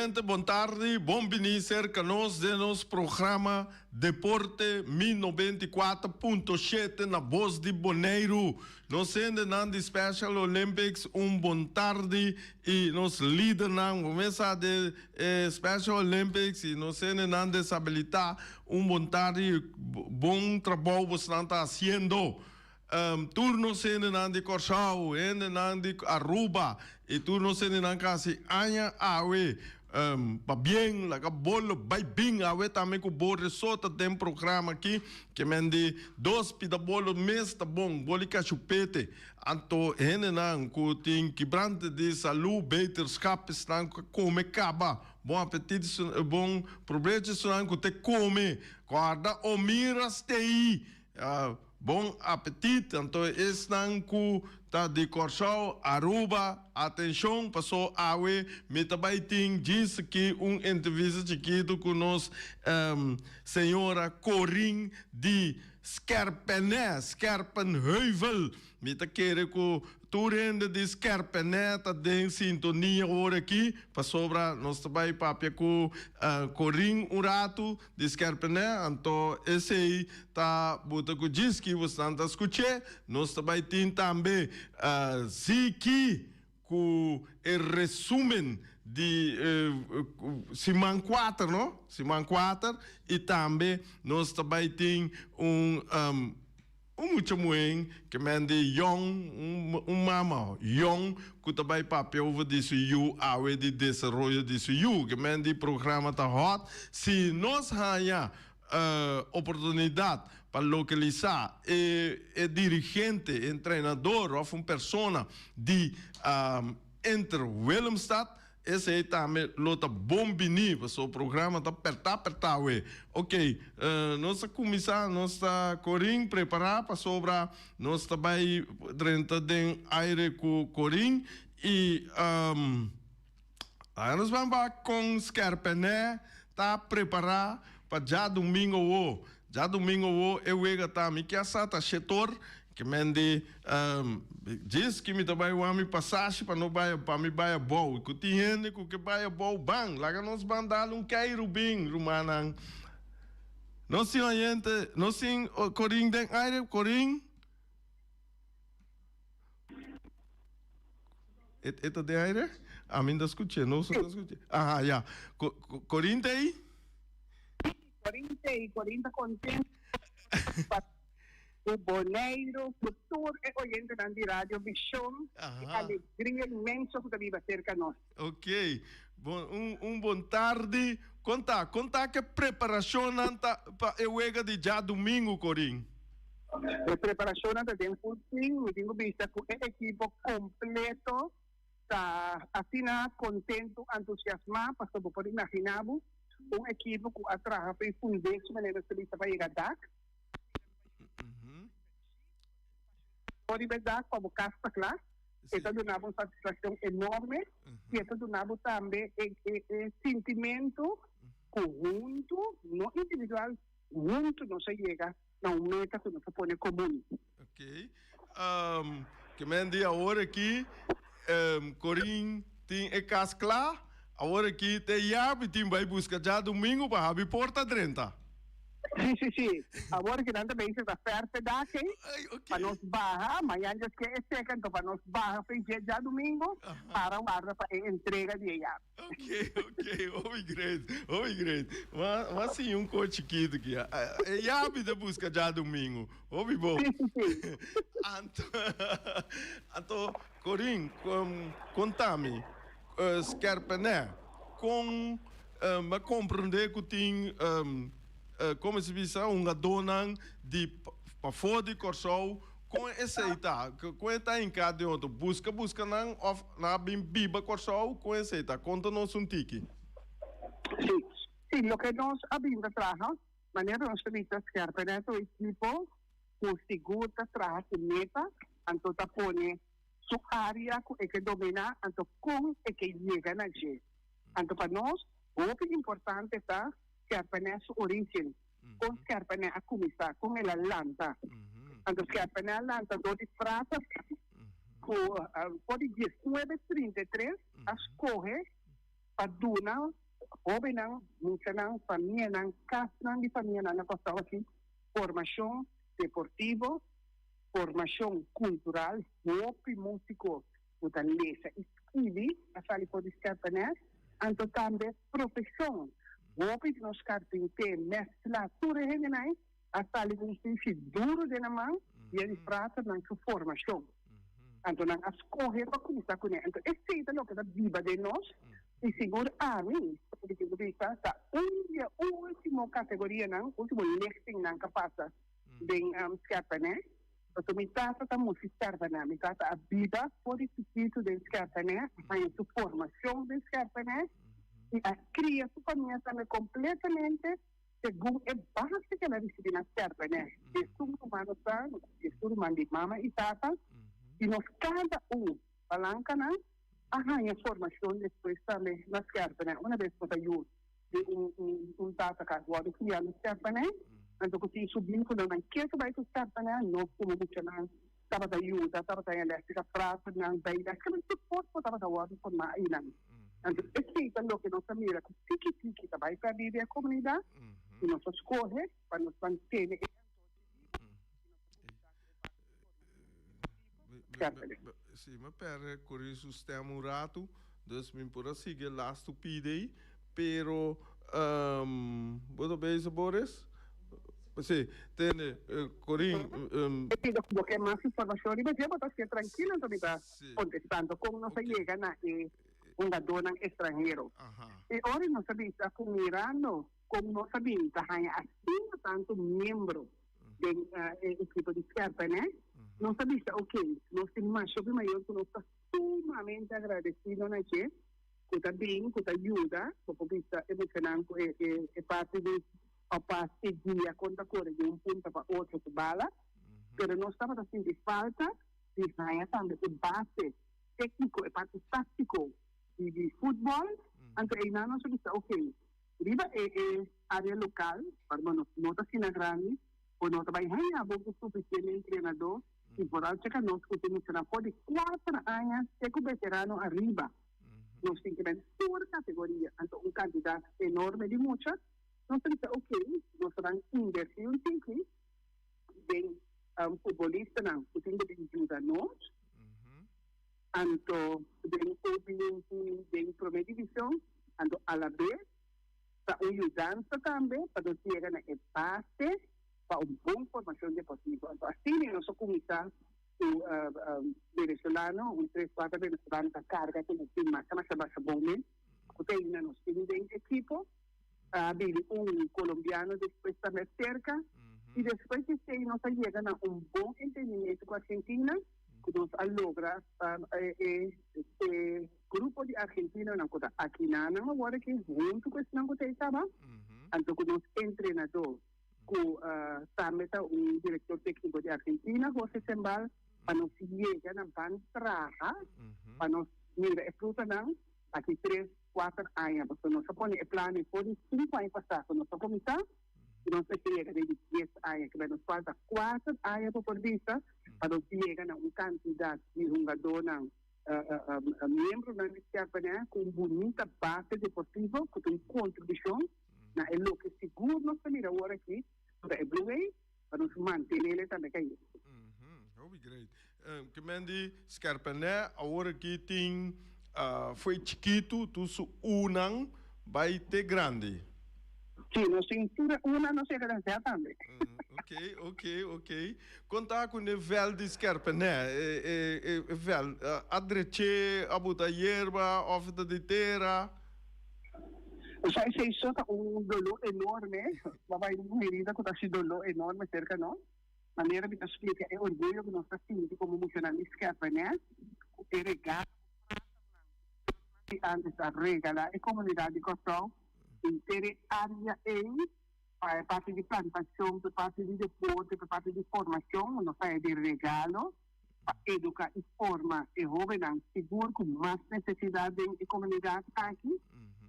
gente, boa tarde, bom venir conosco de nosso programa Deporte 1094.7 na Voz de Boneiro. Nós ainda na Special Olympics, bom tarde e nos líder na começa de Special Olympics e nós ainda na desabilitar bom tarde, bom trabalho você está fazendo. Turno sendo na de Corsau, ainda na de Aruba e turno sendo na casa Anha Awe. Pa bem, lá que bolo vai bem, awe também com bom resota tem programa aqui que mende dois pida bolo mês tá bom, bolica chupete. Anto ainda não com tem quebrante de saúde, beterschap estão come caba. Bom apetite, bom problema não com te come, guarda o miras tei. Bom apetite, então estão com tá de Corsau, Aruba, atenção, passou a awe, metabaiting, disse que entrevista chiquito com nós, senhora Corin de Scherpenheuvel, meta querer com turende de Scherpenheuvel, tá em sintonia agora aqui, passou para nós também papia com Corin rato de Scherpenheuvel, então esse aí tá bota com diz que você está escutando, nós também tem também Ziki com o resumo de Simão 4, não? Simão 4 e também nós também tem muito bem que mende Young mama Young que também papel over disso you awe de desenvolvimento disso you que mende programa tá hot se nós hanya oportunidade para localizar dirigente, treinador ou uma pessoa de entre Willemstad, esse aí também lota bom bini, porque o programa está apertar, ok, nós começar, nós Corim preparar para sobrar, nós também dentro de aire com Corim e nós vamos com Scherpenheuvel, tá preparar para já domingo eu vega também que essa tá setor que mende diz que me também o ami passagem para não vai para me vai bom que tem que vai bom bang lá que nós bandar cairo bem rumanan não se gente não se Corim den aire Corim eta de aire a mim da escutei não só escutei já Corim tem 40 contento o Boneiro, futuro e oyente da Rádio Visão, alegria imensa que viva cerca de nós. Ok, bom tarde. Conta que preparação para o ega de já domingo, Corim. A preparação está dentro do fim, me tenho visto com o equipo completo, está assim contento, entusiasmado, para você poder imaginar equipo que atrás para fundir de maneira que ele vai chegar a por verdade, como casta classe, isso dá uma satisfação enorme e isso dá também sentimento conjunto, não individual, junto não se chega a uma meta que não se põe comum. Ok. Que me diz agora aqui, Corim tem casa clara, agora aqui tem e tem vai buscar já domingo para abrir porta 30. Sim. Agora que nada bem se está perto daqui, para nós barra, amanhã já que é secando, para nós barra para já domingo, para guarda para entrega de IAB. Ok, great. Mas sim, coach chiquito aqui. IAB de busca já domingo, ouve bom. Sim. Então, Corim, conta-me, Scherpenheuvel, me compreender que tem como se diz, dona de para fora de Corsau com esse tá, com está em cada outro busca na biba Corsau com esse tá, conta-nos tique. Sim, o que nós abrimos a trabalhar, maneira nós permitimos que o equipo consiga trabalhar com meta, então tá põe sua área que domina, então como é que chega na gente. Então para nós, o que é importante está Scherpenheuvel su origen, con Scherpenheuvel a começar com ela lanta. Então Scherpenheuvel lanta do de prata, pode 19:33, escorre paduna, jovem não, muita não, família não, casa não, de família não, gostava assim, formação deportiva, formação cultural, hopi músico, o da lesa, escrevi, a sali pode escrever, né? Então também profissão, hopi nos carpinteiro, mestre, tudo é né? A sali com se duro de na mão, e ele trata na sua formação. Então, a escolha para começar com ele. Então, esse é o que é a vida de nós. E seguro a mim, porque eu digo, tá, última categoria, não, último listing, não, que passa, bem, escapa, né? Então, me trata da música, escapa, né? Me trata a vida, por esse tipo de escapa, né? A sua formação de escapa, né? E a criação família também completamente, segundo é básica que ela recebe na escapa, né? É tudo humano, tá? É tudo humano de mama e tata. E nós, cada palanca, né? A formação depois também na escapa, né? Uma vez que eu de tata que agora criar na escapa, né? Então, que isso vínculo não quer que vai tu escapa, né? Não como muito não. Estava da ajuda, estava da elétrica, prata, não, daí, aquele suporte que estava da ordem formar aí, não. Então, esse é o que nós mira, que tique vai para viver a comunidade, e nós escolhe para nos manter. Sim, mas pera, por isso temos um rato, dus me por seguir lá estupidez, pero, bodo bem, Boris? Sim, tem, Corim, Lo que más información y me lleva a estar tranquilo, entonces está contestando como no se llega a un dona extranjero. Y ahora no se está mirando como no se está así tanto miembro del equipo de escapa, ¿no? No se dice, ok, no se más, yo mayor que no está sumamente agradecido, ¿no? Que también, que te ayuda, porque está emocionando, es parte de a parte dia conta cor de punto para outro que bala, pero não estava assim de falta de ganhar também de base técnico e parte tático de futebol, então aí não se diz, ok, riba é área local, para não está assim na grande, ou não vai ganhar pouco suficiente treinador, e por alto que nós temos na pode 4 anos ser com veterano arriba, nós temos que ver por categoria, então candidato enorme de muitas. Nós temos ok, nós vamos investir um tempo bem futebolista, não, o tempo de ajuda nós, então, bem primeira divisão, então, a la vez, para ajudar também, para nós chegar na parte, para uma boa formação deportiva. Então, assim, nós começamos o venezuelano, 3-4 venezuelanos a carga, que nós temos mais bom, porque ainda nós temos um equipo, colombiano después también cerca y después de que nos llegan a un buen entendimiento con Argentina, que nos logra este grupo de argentinos aquí nada ahora que junto con ese que estaba, entonces nos entrenador con también un director técnico de Argentina, José Sembal, para nos llegan a van trabajar, para nos mira, explotan aquí 3-4 anos, porque nós põe o plano por 5 anos passados, nós começar, e nós chega de 10 anos, que nos falta 4 anos por vista, para nós chegar a candidato de jogador, membro da escapa, com bonita base deportiva, com contribuição, na é o que seguro nós mira agora aqui, para o Blue Way, para nos manter ele também cair. Oh, great. Que mendi Scarpané, agora que tem foi chiquito, tu unang vai ter grande. Sim, no cintura uma não se garantia também. Ok. Contar com o nível de Scarpané, vel, adreche, abuta hierba, oferta de terra. Já isso é dolor enorme, vai uma herida com esse dolor enorme cerca não. Maneira de explicar é orgulho que nós temos como emocional Scarpané, é regalo. Antes da regala e comunidade de Coção, inteira área para parte de plantação, para parte de deporte, para parte de formação, não sai de regalo, para educar e formar e jovens seguro com mais necessidade de comunidade aqui,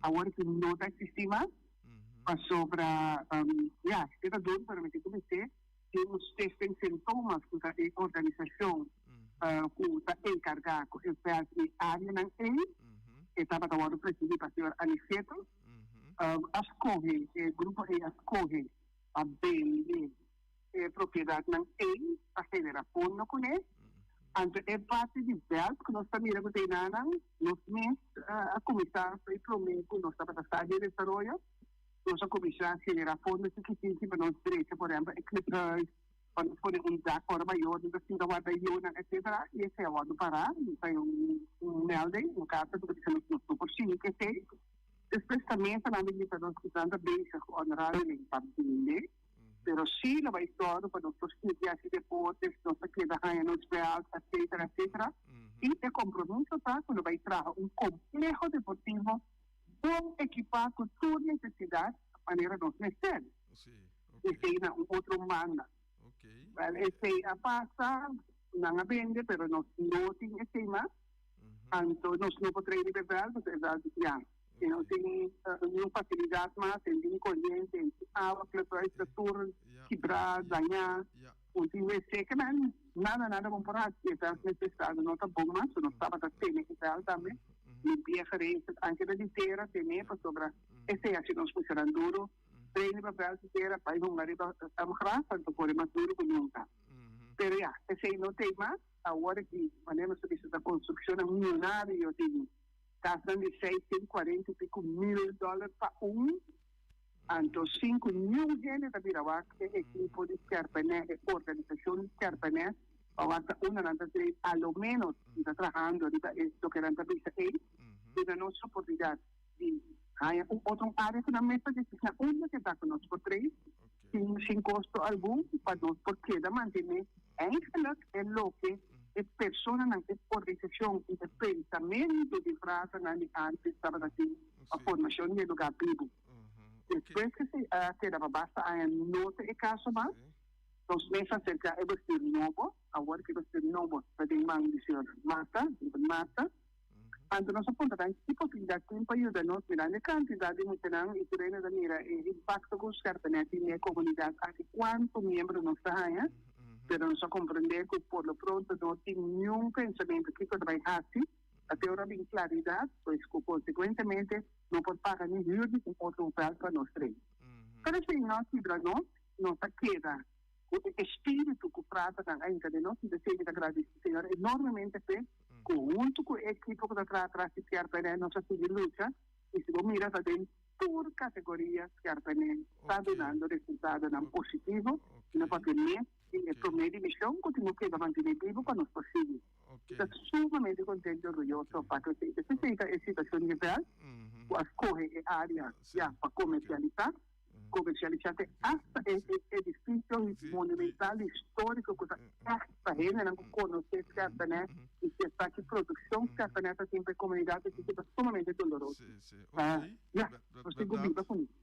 agora que não está sistema, para sobre, está doido para me dizer, temos testes sintomas com a organização, com a encarregada, com a área não é, estava agora presidido para o senhor Aniceto, escolhe, o grupo escolhe a bem propriedade não tem, a generar fundo com ele. Então, é parte de belo, que nós também não tem nada, nós mesmos, a comissão foi prometido, nós estamos a de desarrollo, nós a comissão generar fundo suficiente para nós direitos, por exemplo, equilibrar, para poder usar a maior, da Singapura, da Iona, etc. E esse é o ano parar, tem melding, no caso, do que se não por cima, que tem. Depois também, para nós que estamos bem, honorário, nem para entender. Pero sí lo va a estar para nosotros estudiar deportes, nos queda en los reales, etcétera, etcétera. Y el compromiso está que lo va a traer un complejo deportivo con equipado con tu necesidad de manera no necesaria. Sí, okay. Ese es un otro manda. Okay. Vale, ese pasa, no vende, pero no tiene ese más. Entonces, no podrá ir de verdad, ya. Não tem nenhuma facilidade mais, tem corrente, tem água, que a estrutura quebrar, ganhar, o time seca, mas nada bom para aqui, está necessário, não está bom, mas não estava a ter necessário também, limpar a gerência, antes da inteira, tem para sobrar, esse é assim, nós funcionando duro, treino para a inteira, para ir um marido a morrer, tanto por mais duro que nunca. Pero já, esse aí não tem mais, agora que, maneira de serviço da construção é milionário, eu tenho gastam de 640 e pico mil dólares para então 5 mil gente da Virawac, equipo de Kerpené, organização de Kerpené, para a lo menos está trabalhando lo que era a visa aí, e a nossa oportunidade de outra área que na mesa de uma que está conosco por 3, sem custo algum, para nós, porque da manter é lo que es persona na organização e de pensamento de frase na antes estava assim a formação de lugar vivo. Depois que se queda basta a nota e caso mais, os meses acerca é você novo, agora que você novo para ter mais de mata, então nós apontamos que possibilidade que para ajudar nós mirar a quantidade de muitas e treina da mira o impacto que os carpenetes na comunidade, até quanto membro nós está pero nos a compreender que por lo pronto no tiene ningún pensamiento que vai hacer, até ahora bien claridad, pues que consecuentemente no puede pagar ni juros ni otro lugar para nos tres. Pero si no, si no se queda o espírito que trata ainda de nós, e desejo agradecer, Senhor, enormemente, junto com o equipo que está atrás de Carpené, nossa luta, e se você mira, tem por categorias Carpené, está dando resultado positivo, não para ter e a primeira missão continua a manter vivo quando é possível. Estou sumamente contente e orgulhoso para que essa situação de verdade, escolhe a área para comercializar hasta esse edifício monumental histórico que esta gente não conhece Carpené e que está aqui produção Carpené está sempre comunidade que é sumamente doloroso. Você viva com isso.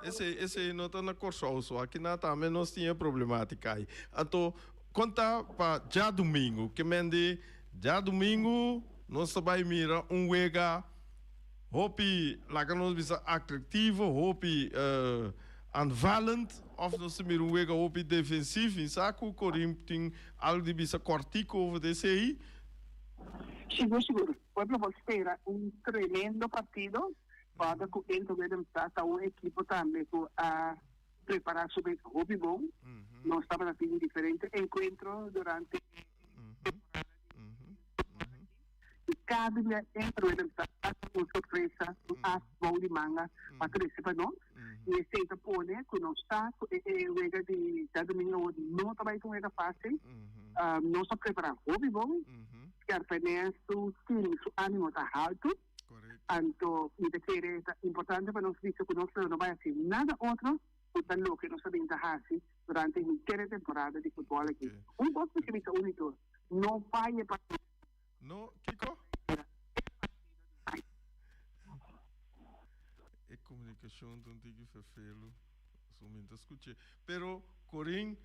Esse não está na Corsoso, aqui na também nós tinha problemática aí. Então, conta para já domingo, que mende já domingo nós vai mirar wega hopi lá que nós bisa atrativo, hopi aanvallend, of nós mirar wega hopi defensivo, em saco Corim tem algo de bisa cortico over desse aí. Seguro. Pueblo espera tremendo partido. Para que dentro da uma equipe também a preparar sobre o hobby bom. Nós estamos tendo diferentes encontros durante e cada dia dentro do uma surpresa, bom de manga para crescer para nós. E esse é o que nós está de domingo não trabalha com ele fácil. Nós estamos preparando hobby bom, que apenas o ânimo está alto. Então, é importante para nós dizer que nós não vai fazer nada outro do que nós sabemos fazer durante a inteira temporada de futebol aqui. Gosto que é único. Não vai para... Não, Kiko? É comunicação, não tem que fazer, somente escutar. Pero, Corim,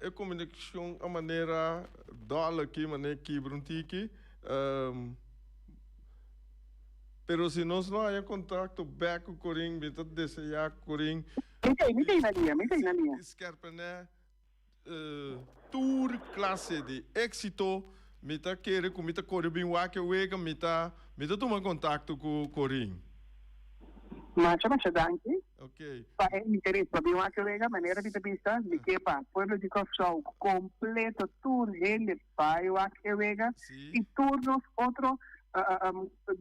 é comunicação a maneira dólar aqui, maneira que brontique. Pero se nós não há contato back com o Corim, então desejar Corim. Me tem na linha. Scarpené, tour classe de éxito, mita querer com mita Corim Wake Wega, mita Me tu toma contato com o Corim. Mas danke. Ok. Para o interesse, para uma colega, maneira de pensar, de que para pueblo de Coxão completo, tudo ele vai a colega e turnos outro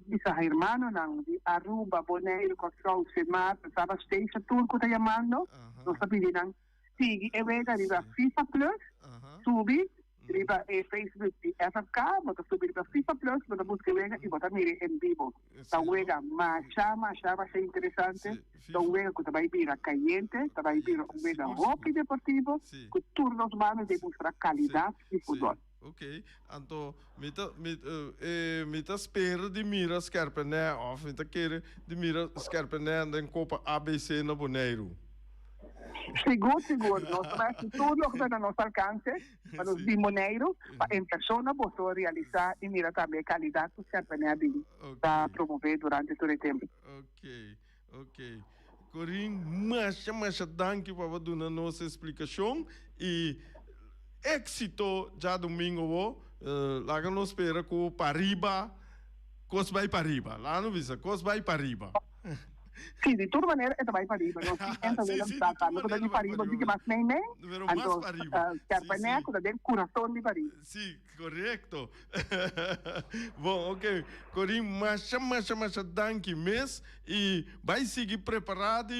bisa irmão não de Aruba, Bonaire, Coxão, Semar, Sabas Station, tudo que está chamando, nós pedindo siga e vega riba FIFA Plus, subi riba Facebook de FFK, bota subir riba FIFA Plus, bota busca vega e bota mire em vivo. Então vega chama ser interessante. Então vega que vai vir a caliente, vai vir um vega hockey deportivo, com turnos manos de mostrar qualidade de futebol. Ok, então me espera de mira scarpené of me querer de mira scarpené na Copa ABC na Bonaire. Seguro. Nós fazemos tudo o que está no nosso alcance para nos dimoneiro, para em pessoa poder realizar e mirar também a qualidade que o Scarpené está promover durante todo o tempo. Ok. Corim, mas danke para dar a nossa explicação e éxito já domingo, lá que nós espera com Pariba, cos vai Pariba, lá no visa, cos vai Pariba. Sim, de toda maneira, é também para riba. Não se está falando de pariba, diga mais nem. Então, Scarpené, quando tem coração de pariba. Sim, correto. Bom, ok. Corim, mas danke mês e vai seguir preparado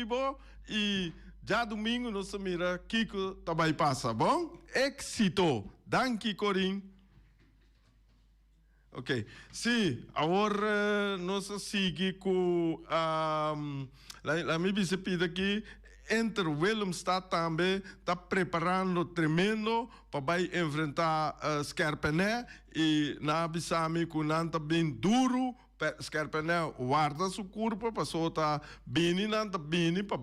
e já domingo nós mira Kiko também passa, bom? Éxito. Danke, Corim. Ok. Sim, agora nós seguimos com a minha bisepida aqui. Entre Willem está também preparando tremendo para enfrentar Scarpené e na bisami com nanta bem duro. Scarpené guarda seu corpo para soltar bem nanta bem para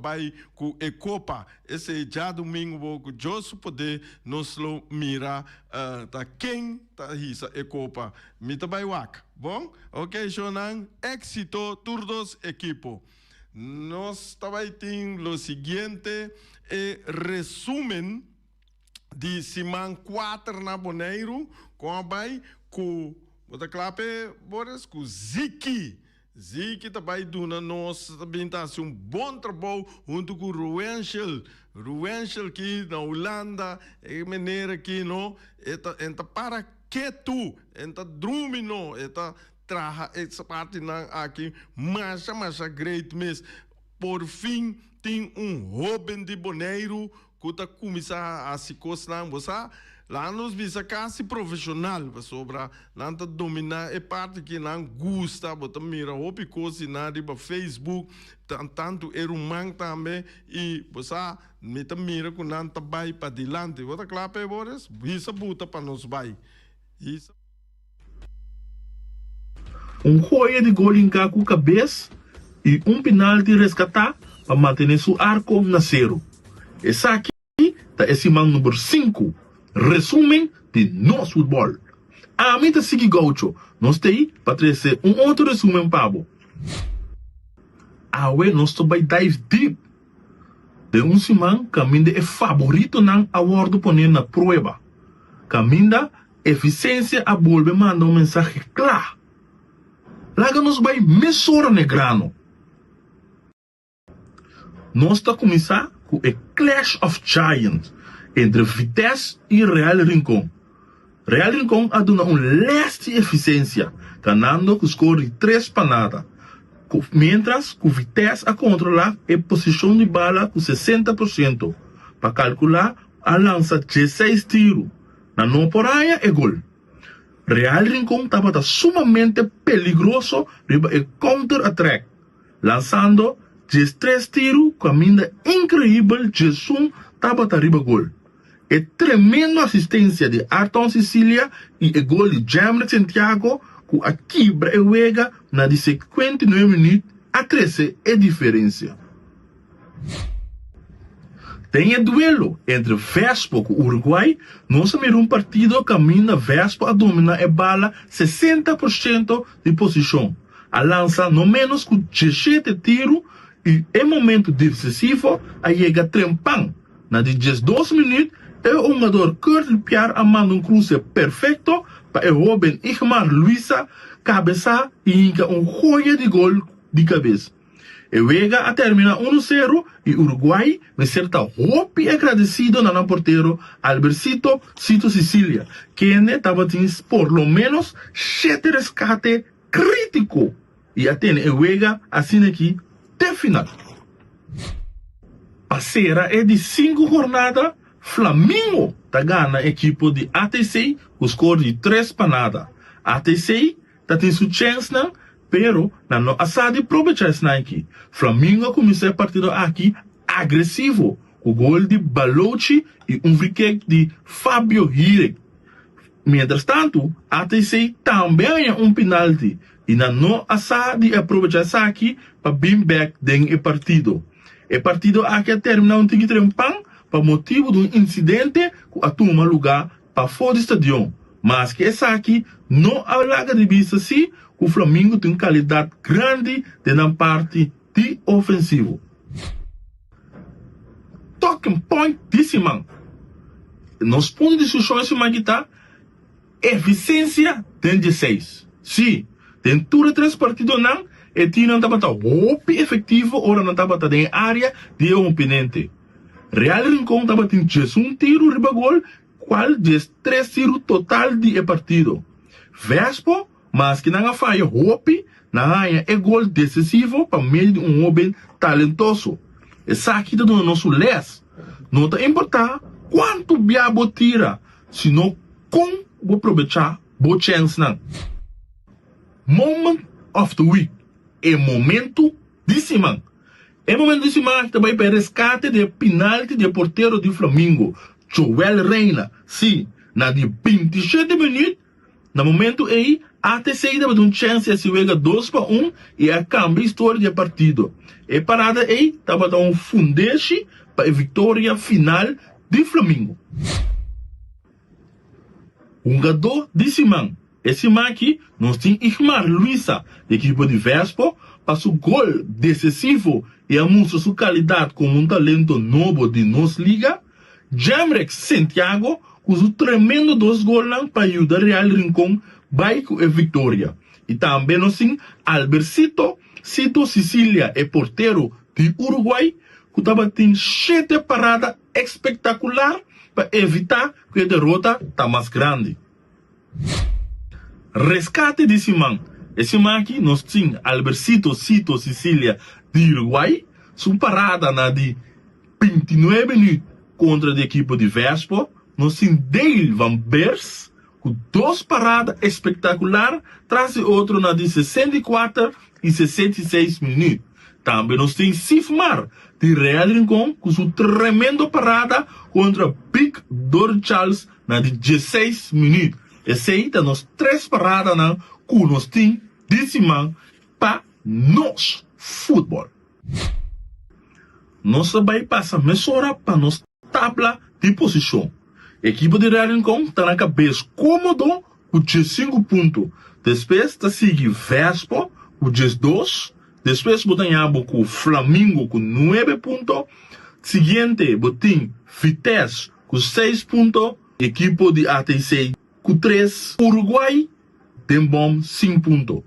com a Copa. Esse já domingo que Josu poder nos mira tá quem tá hisa a Copa. Mita vai wak. Bom? Ok, Shonan. Éxito todos equipo. Nós também temos o seguinte resumen de semana 4 na Bonaire com Bota clape, Boris, com Ziki. Ziki também duna nós também tá um bom trabalho junto com o Ruenschel aqui na Holanda, é maneira aqui não, enta para que tu, enta drumino, enta traha essa parte na aqui, mas great miss. Por fim tem jovem de Bonaire que está começar a se coçar, você lá nos visa quase profissional sobre lá tá dominar é parte que não gosta bota mira hopi coisa na riba Facebook tanto man também e você me tá mira com não tá vai para dilante bota claro para vocês visa buta para nos vai isso joia de gol em cá com cabeça e penalti resgatar para manter seu arco na zero. Essa aqui tá esse man número 5. Resumen de nosso futebol. A mim tá seguir gaucho. Nós tem para trazer outro resumen pabo. Awe nós vai dive deep. De semana caminda é favorito não award poner na prova. Caminda eficiência a volve manda mensagem claro. Laga nós vai mesurar no grano. Nós tá começar com a Clash of Giants entre Vitesse e Real Rincón. Real Rincón ha dado leste eficiência, ganhando com score de 3 para nada. Mientras que Vitesse a controlar a posição de bala com 60%, para calcular a lança 16 tiros. Na não por aí é gol. Real Rincón estava sumamente peligroso riba o counter-attack, lançando 13 tiros com a mina incrível Jesus estava riba gol. É tremenda assistência de Arton Sicilia e o gol de Jamret Santiago com a quebra e wega na de 59 minutos a 13 é diferença. Tem o duelo entre Vespo e Uruguai. Nós miramos partido caminha Vespo a dominar a bala 60% de posição. A lança no menos com 17 tiros e em momento decisivo a chega trempão na de 12 minutos, o jogador Kurt Pierre manda cruce perfecto para o Robin Igmar Luisa cabeça e inca joia de gol de cabeça. E Vega a termina 1-0 e Uruguai me certa hopi agradecido na porteiro Albercito Cito Sicilia, que estava por lo menos 7 rescate crítico e até e Vega assim aqui de final. Passeira é de 5 jornadas, Flamengo tá ganha a equipe de ATC com score de 3-0. ATC tá tem sua chance não, pero na no assade aproveitar aqui. Flamengo começou a partida aqui agressivo, com gol de Balochi e free kick de Fábio Hirek. Mientras tanto, ATC também é penalti e na no assade aproveitar aqui para bring back den partido. O partido aqui termina um tigre trempang por motivo de incidente que toma lugar para fora do estádio. Mas que essa aqui não alaga de vista se o Flamengo tem qualidade grande na parte de ofensivo. Talking point desse man. Nos pontos de discussão esse man está eficiência tem 16. Sim, tem tudo 3 partidos não. E tinha não estava efetivo, ora não estava em área de oponente. Real Rincón estava tendo 1 tiro riba gol, qual 3 tiros total de partido. Vespo, mas que não falha hopi, não é gol decisivo para meio de homem talentoso. Essa aqui está no nosso les. Não está importar quanto biabo tira, senão como vou aproveitar boa chance não. Moment of the week. É momento de semana. É momento de semana que também para resgate de penalti de porteiro de Flamengo, Joel Reina. Sim, na de 27 minutos, no momento aí, a ATC dava uma chance de se jogar 2-1 e a cambia a história de partido. E parada aí, estava dando fundeixe para a vitória final de Flamengo. Um jogador de semana. Esse aqui, nós temos Igmar Luisa, da equipe de Vespo, para seu gol decisivo e a mostra sua qualidade como um talento novo de nossa liga. Jamrex Santiago, com seu tremendo 2 gols para ajudar Real Rincón a vitória. E também nós temos Albercito Cito Sicilia, é porteiro de Uruguai, que estava tendo 7 paradas espetacular para evitar que a derrota está mais grande. Resgate de Simão. Esse aqui nós temos Albercito Cito Sicilia de Uruguai, sua parada na de 29 minutos contra a equipe de Vespo. Nós temos Dale Van Beers com 2 paradas espetaculares, traz outro na de 64 e 66 minutos. Também nós temos Sifmar de Real Rincón com sua tremenda parada contra Big Dor Charles na de 16 minutos. Esse aí está nos 3 paradas na que nós temos de semana para nós futebol. Nós vai passar mesura para nos tabla de posição. A equipe de Real Rincón está na cabeça cômodo com 15 pontos. Depois está seguindo Vespo com 12. Depois botanhamos com Flamengo com 9 pontos. Seguinte, botem Vitesse com 6 pontos. Equipe de ATC com 3. Uruguai tem bom 5 pontos.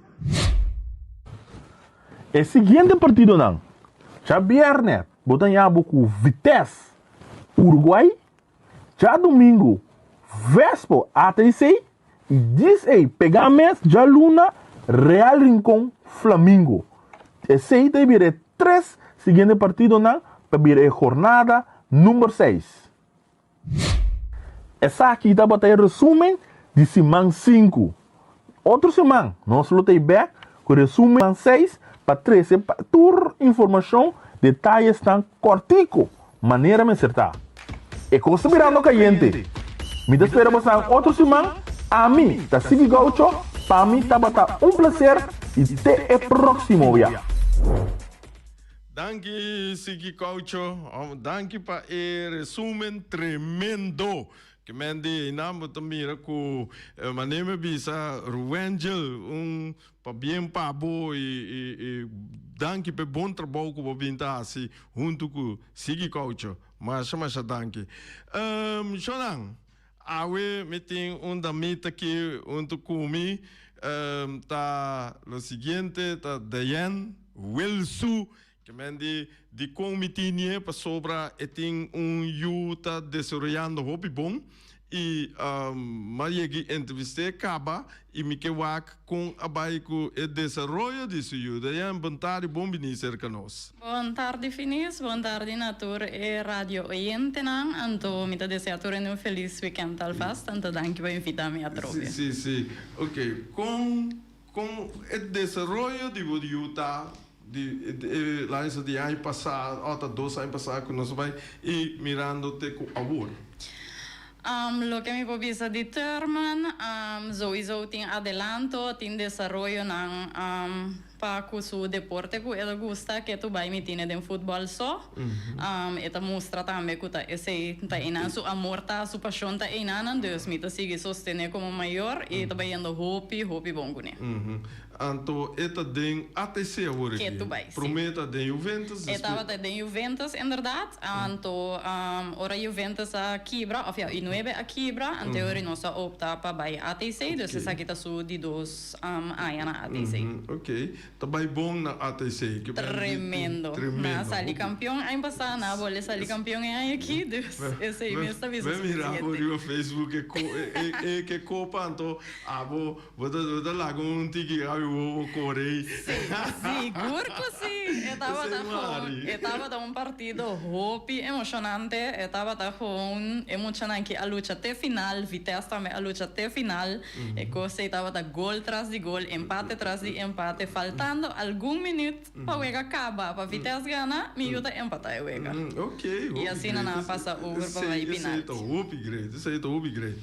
O seguinte partido não. Já viernes, botanhamos com Vitesse, Uruguai. Já domingo, Vespo, ATC. E diz aí, pegamos já luna, Real Rincón, Flamengo. Esse aí deve ter 3 seguintes partidos não, para vir a jornada número 6. Essa aqui está botando resumo de semana 5. Outro semana, nós lutamos bem com o resumo de 6 para trazer toda informação, detalhes tão cortico, maneira de acertar. E com isso mirando caliente. Me espero você outra semana. A mim, tá Sigi Gaucho. Para mim, tá prazer e até o próximo dia. Danke, Sigi Gaucho. Danke para o resumen tremendo que mendi inam tamira ku maneme bisa Ruangel pa bien pabo e danke pe bom trabalho que bobinta assim junto com Sigi Coach mas danke Shonang awe meeting damita que junto comigo tá lo siguiente tá Dayan Wilsu que mendi de comitinha para sobra tem yuta desarrollando hobby bom e Maria entrevistei acaba e me que com a baico e desenvolvimento disso yuta e boa tarde bom venir cerca nós. Boa tarde Finis, boa tarde Natur e Radio Oyente nang anto mita deseature um feliz weekend alvast anto danke por invitar-me a trovi. Sim. Ok, com o desenvolvimento de yuta lá de ano passado, até 2 anos passados, que nós vai e mirando-te com amor. Lo que me provisa determine, sowieso tem adelanto, tem desenvolvimento ng para o deporte que ele gosta, que tu vai me tiene de futebol só. Eta mostra também que esse tá inan su amor tá, su paixão tá inan, Deus me tá sigue sostener como maior e tá vai indo hopi bom com ele. Anto eta den ATC agora. Que tu vai. Prometa de Juventus. Estava de Juventus, inderdaad. Anto ora Juventus a quebra, of ja, I9 a quebra, en teorie nós opta para vai ATC, dus essa aqui tá su de dos na ATC. Ok. Também bom na ATC. Tremendo. Na sali campeão, aí passar na bola sali campeão é aqui, dus esse aí mesmo está visando. Vem mirar por o Facebook que copa anto vou lá com tiki eu corei. Seguro que sim. Estava da partido hopi emocionante, estava da emocionante a luta até final, Vitesse também a luta até final, e coisa estava da gol tras de gol, empate tras de empate, faltando algum minuto para o acaba, para Vitesse ganhar, minuto empatar o Ok. E assim não passa over para vai penalti. Isso aí tá upgrade.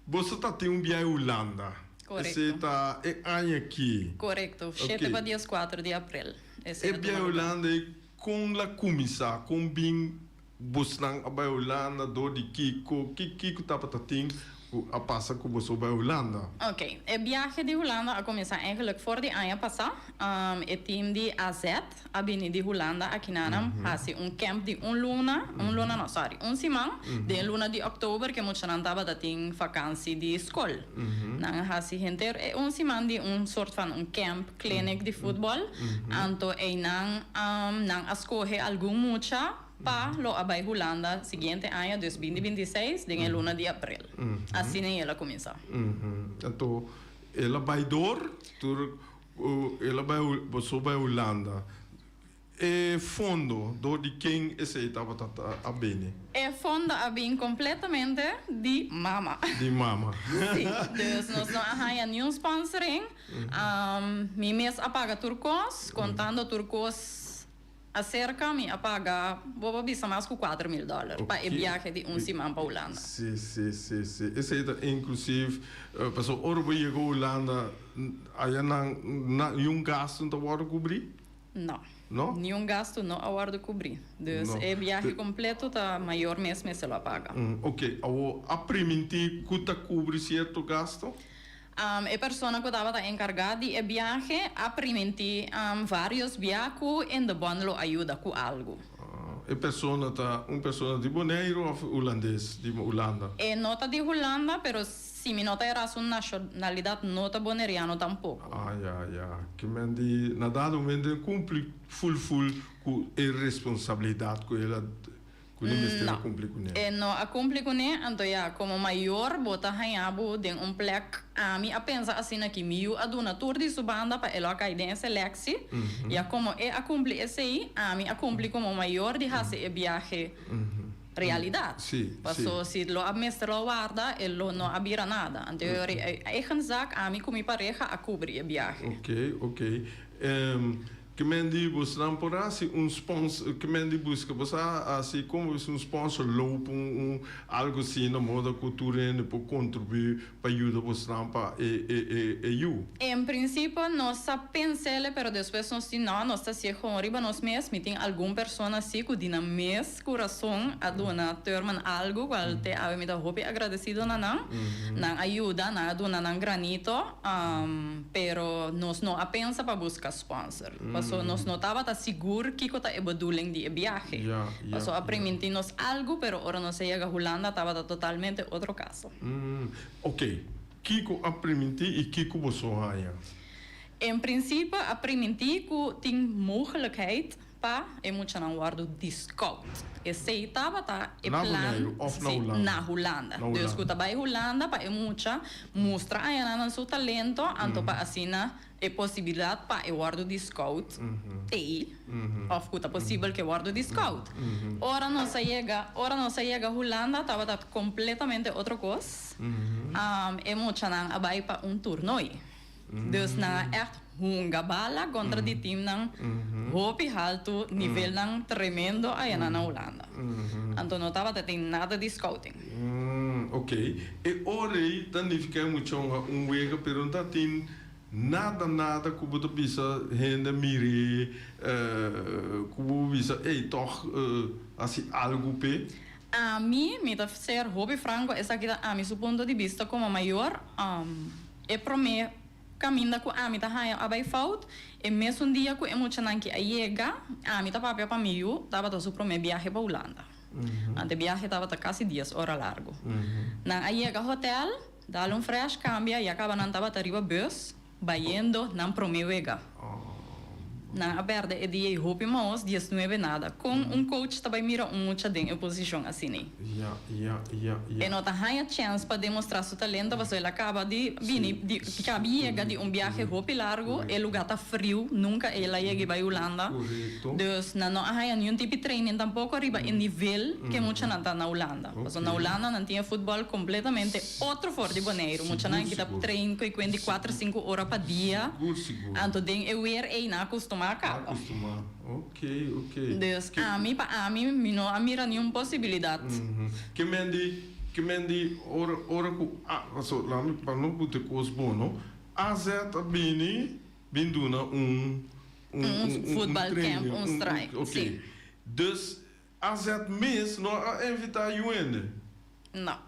Você tá tem viagem Holanda. Correcto. Você tá ano aqui. Correcto. 7 para dias 4 de abril. E viagem Holanda com la comissa, com bem busnang abay Holanda do di Kiko tá para ting a passa com você bij Holanda. Oké, het viaje de Hollanda a começar eigenlijk voor de ano passado. Het team de AZ, a bini de Hollanda aqui na hasi camp de luna simang, de luna de oktober que muita gente tava da ting vakantie de school. Nang hasi gente simang de soort van camp clinic de voetbal. Anto nang escolhe algum mucha pa lo abay Holanda seguinte ano 2026 de luna de abril. Assim ela começa. Então, ela vai ela vai Holanda. E fundo de quem esse estava a bem? E fundo a bem completamente de mama. De mama. Sim, dus nós não há nenhum sponsoring. Mi mês apaga turcos, contando turcos acerca me apaga vou bisa mais com $4,000 para o viagem de semana para Holanda. Sim. Esse é inclusive pessoal orbo chegou a Holanda aí não gasto não vai cobrir? Não. Nenhum gasto não vai cobrir. Dus o viagem completo tá maior mês se lo paga. Ok, a primeiro quanto cobre certo gasto? A pessoa que estava encarregada de viagem a primeiro vários viagens e de bom lo ajuda com algo. A pessoa de Bonaire ou holandês de Holanda? É nota de Holanda, pero se me nota era sua nacionalidade nota boneriano tampouco. Ja. Que mendi na dado momento cumpre full com a responsabilidade que ela não, não a cumpre com ele, então já como maior bota hanhabo de plek a mim a pensa assim aqui miu a dona tour de subanda para ela cair dentro selexi e como a cumpre esse aí a mim a cumpre como maior de fazer viagem realidade. Passou se lo amestre lo guarda e lo não abira nada. Então eigen zaak a mim como pareja a cobrir a viagem. Ok. que mendi buscar por assim sponsor, que mendi busca buscar assim como sponsor loop algo assim na moda cultura e para contribuir para ajudar buscar para eu. Em princípio, nós pensamos, pero depois nós não, nós está com arriba nós mesmos, tem alguma pessoa assim que tem mes coração a donar terman algo qual te ave me da hope agradecido na ajuda na dona na granito, pero nós não a pensa para buscar sponsor. Paso nós não estava seguro que está a bedoeling de viaje. Paso aprendimos nós algo, pero ora nós chega a Holanda estava totalmente outro caso. Ok. Kiko aprendimos e Kiko você haya. In principe, aprendi que tem mogelijkheid para moet aan waarde discount. E se estava tá e Na plan Bonaire of na Holanda? na Holanda. Na Dus Holanda. que bij Holanda para mucha mostra aí seu talento, anto para assina e possibilidade para waarde discount. Of que é possível que waarde discount. Ora não chega Holanda, estava tá completamente outra coisa. E mucha nang abay pa torneio. Dus na echt hungabala contra de team ng hopi alto nível ng tremendo aí na Holanda. Então não estava tendo nada de scouting. Ok. E ora aí também fica muito wega pergunta tem nada que você bisa renda mire que você bisa toch assim algo pe. A mim, me deve ser hobby franco, essa aqui a mim, do ponto de vista como maior, é para mim caminho que a mim tá raia abai fault, e mesmo dia que é muito nanque a chega, a mim tá papel para mim, tava to para mim viaje para Holanda. Ante viaje tava tá quase 10 horas largo. Na a chega hotel, dá fresh cambia e acaba não tava arriba bus, baiendo não para mim vega. Na aberta é dia hopi maos 19 nada. Com coach também mira muita de posição assim. E não tá a chance para demonstrar seu talento, mas ele acaba de chega de viaje hopi largo, e lugar tá frio, nunca ela chega para Holanda. Dus não há nenhum tipo de treino tampouco arriba em nível que muita não tá na Holanda. Mas na Holanda não tinha futebol completamente outro fora de Bonaire. Muita não que tá treino com 24, 5 horas por dia. Então tem eu na acostumar acaba. Ok. Dus a mim não há nenhuma possibilidade. Que mendi ora ku so lá para não botar coisa bono. AZ binduna Futebol camp, strike. Ok. Dus AZ mis não evitar juende. Não.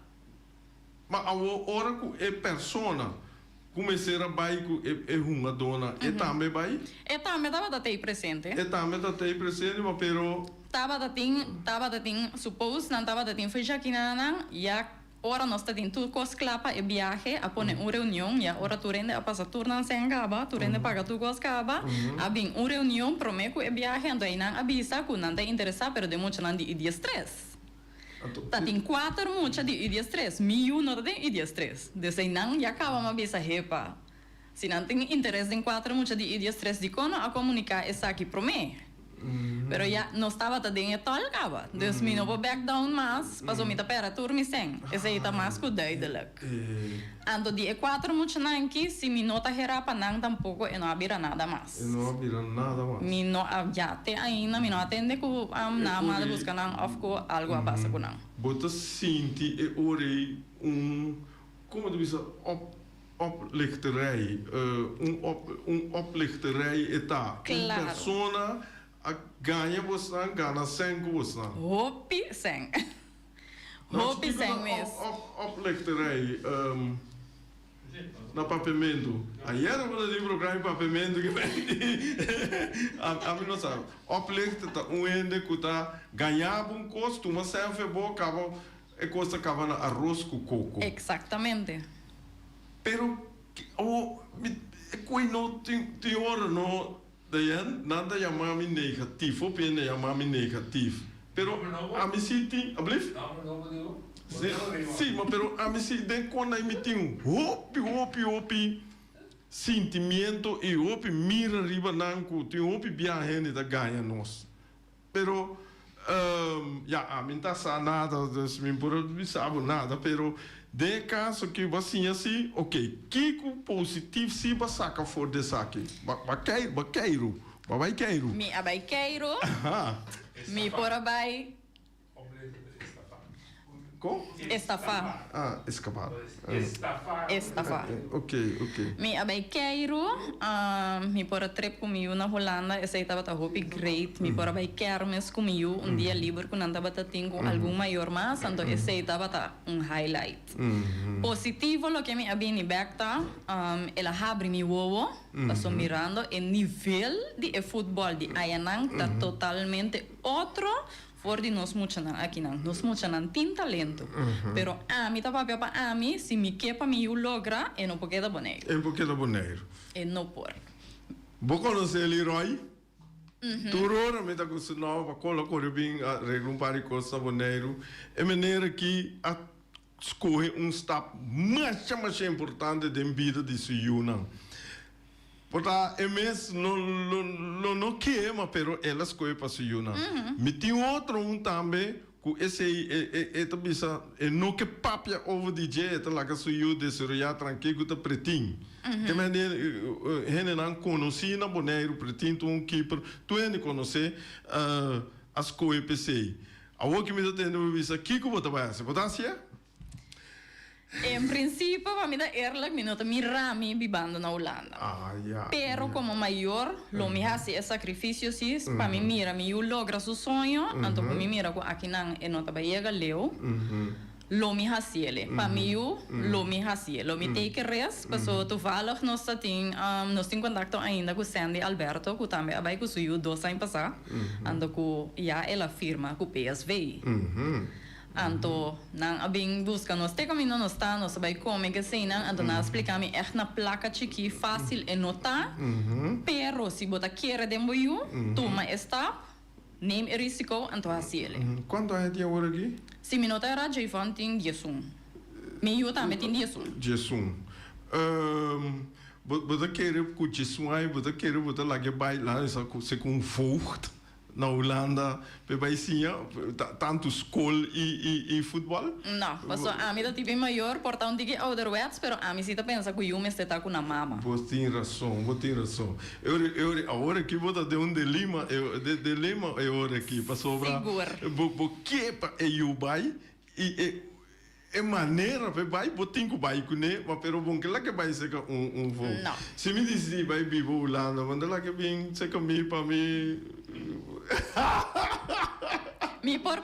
Mas a hora que é persona comecei a bairro é uma dona e também vai E também estava até presente. e também tá aí presente mas pero Estava até suppose não estava até foi já que não já ora nós temos tudo coisa clapa e viaje a pôr uma reunião e ora tu rende a passar turno sem acaba tu rende paga tu coisa acaba a bem uma reunião prometo e viaje então aí não avisa que não te interessa pero de muito não de dia stress. Tá tem 4 muitas de dia stress, não tem dia stress. Desse não já acaba uma vez a repa. Se não tem interesse em 4 muitas de dia stress de como a comunicar essa aqui para mim. Pero já não estava tá dentro tal acaba. Dus me não vou back down mais, passou me temperatura me sem. Esse aí tá mais que duidelijk. Ando de 4 muitas não que se me não tá herapa não tampouco e não abira nada mais. não vira nada mais. Me não já te ainda me não atende com na mala buscar não of ko algo a passa com não. Bota sinti e orei como tu bisa oplichterij oplichterij eta Claro. persona a ganha você ganha sem você Hopi sem. Hopi sem mesmo. oplichterij na papamento ayer eu vou dar programa papamento que a mim não sabe oplichter tá ende que tá ganhava custo mas sempre bom acaba é coisa acaba na arroz com coco. Exatamente. Pero coi no tem hora no dayan nada chamar-me negativo, pena chamar-me negativo. Pero a mim sim tem, ablif? Sim, mas pero a mim sim tem quando aí me tem hopi sentimento e hopi mira riba nanco, tem hopi viagem da ganha nós. Pero a mim tá nada, dus mim por sabe nada, pero de caso que você assim, ok, que positivo se você saca for de saque, baqueiro, Babai Cairo. Mi abai Cairo, Ah, mi por abai como? Estafar. Ah, escapar. Estafar. Ok, ok. Mi abai Cairo, mi por a trip comigo na Holanda, essa estava tá hopi great, mi por abai kermis comigo, dia livre com anda bata tingo algum maior mas, então essa estava tá highlight. Positivo lo que mi abini backta, ela abre mi wowo, passo mirando el nível de futebol de Ayanang tá totalmente outro. Voor die nos muchanan aqui não, nos muchanan tem talento, pero a mim tá papel para a mim, se me quepa me logra, e não pode dar boneiro, É um pouquinho boneiro. e não por. Vou conhecer Leroy? Turora me tá com o nome, para colocar bem a regrupar e coisa boneiro. É maneira que a escolhe step mais importante da vida de sua Yunnan. Porque MS não queima, pero ela escolhe para sua Yunnan. Me tem outro também, que esse bisa não que papia over DJ, ela lá que sua Yunnan de sua tranquilo, que tá pretinho. Que me ele não conhece na boneiro pretinho, tu keeper, tu ainda conhece as escolhe PC. A o que me está tendo visa, que você vai fazer? Você assim? Em princípio, para mim da eerlijk, me nota mi rami bibando na Holanda. Ah, ya. Pero como maior, lo me hace el sacrificio sí, para mí mira, mi yo logra su sueño, entonces para mí mira, aquí nan en nota va llega leo. Lo me haciele, para mí yo lo me haciele, lo me take res, paso toevallig nos tem contacto ainda com Sandy Alberto, que também abai com suyo 2 anos passar, ando com já ela firma com PSV. Anto nang abing busca nos te caminho nos tá nos vai comer que sei nang anto na explicar me echt na placa chiqui fácil e notar pero se bota querer demboyu toma esta neem risiko anto hasiele Quanto é dia agora aqui? se me notar era Javon tem diesum me eu também tem diesum Jesus. Você quer que o Jesus aí, você quer que você lá que vai lá, se com vocht na Holanda, vai sim, tanto escola e futebol? não, passo a mim da tipo maior porta diga ouderwets pero a mim se tá pensa que eu me está com na mama Você tem razão, você tem razão. Eu agora que vou dar um dilema, dilema é hora aqui para sobrar. Seguro. Que é eu vai e maneira vai botar com vai com né, mas pero bom que lá que vai ser voo. Não. Se me diz vai vivo Holanda, mas lá que vem ser comigo para mim. Mi por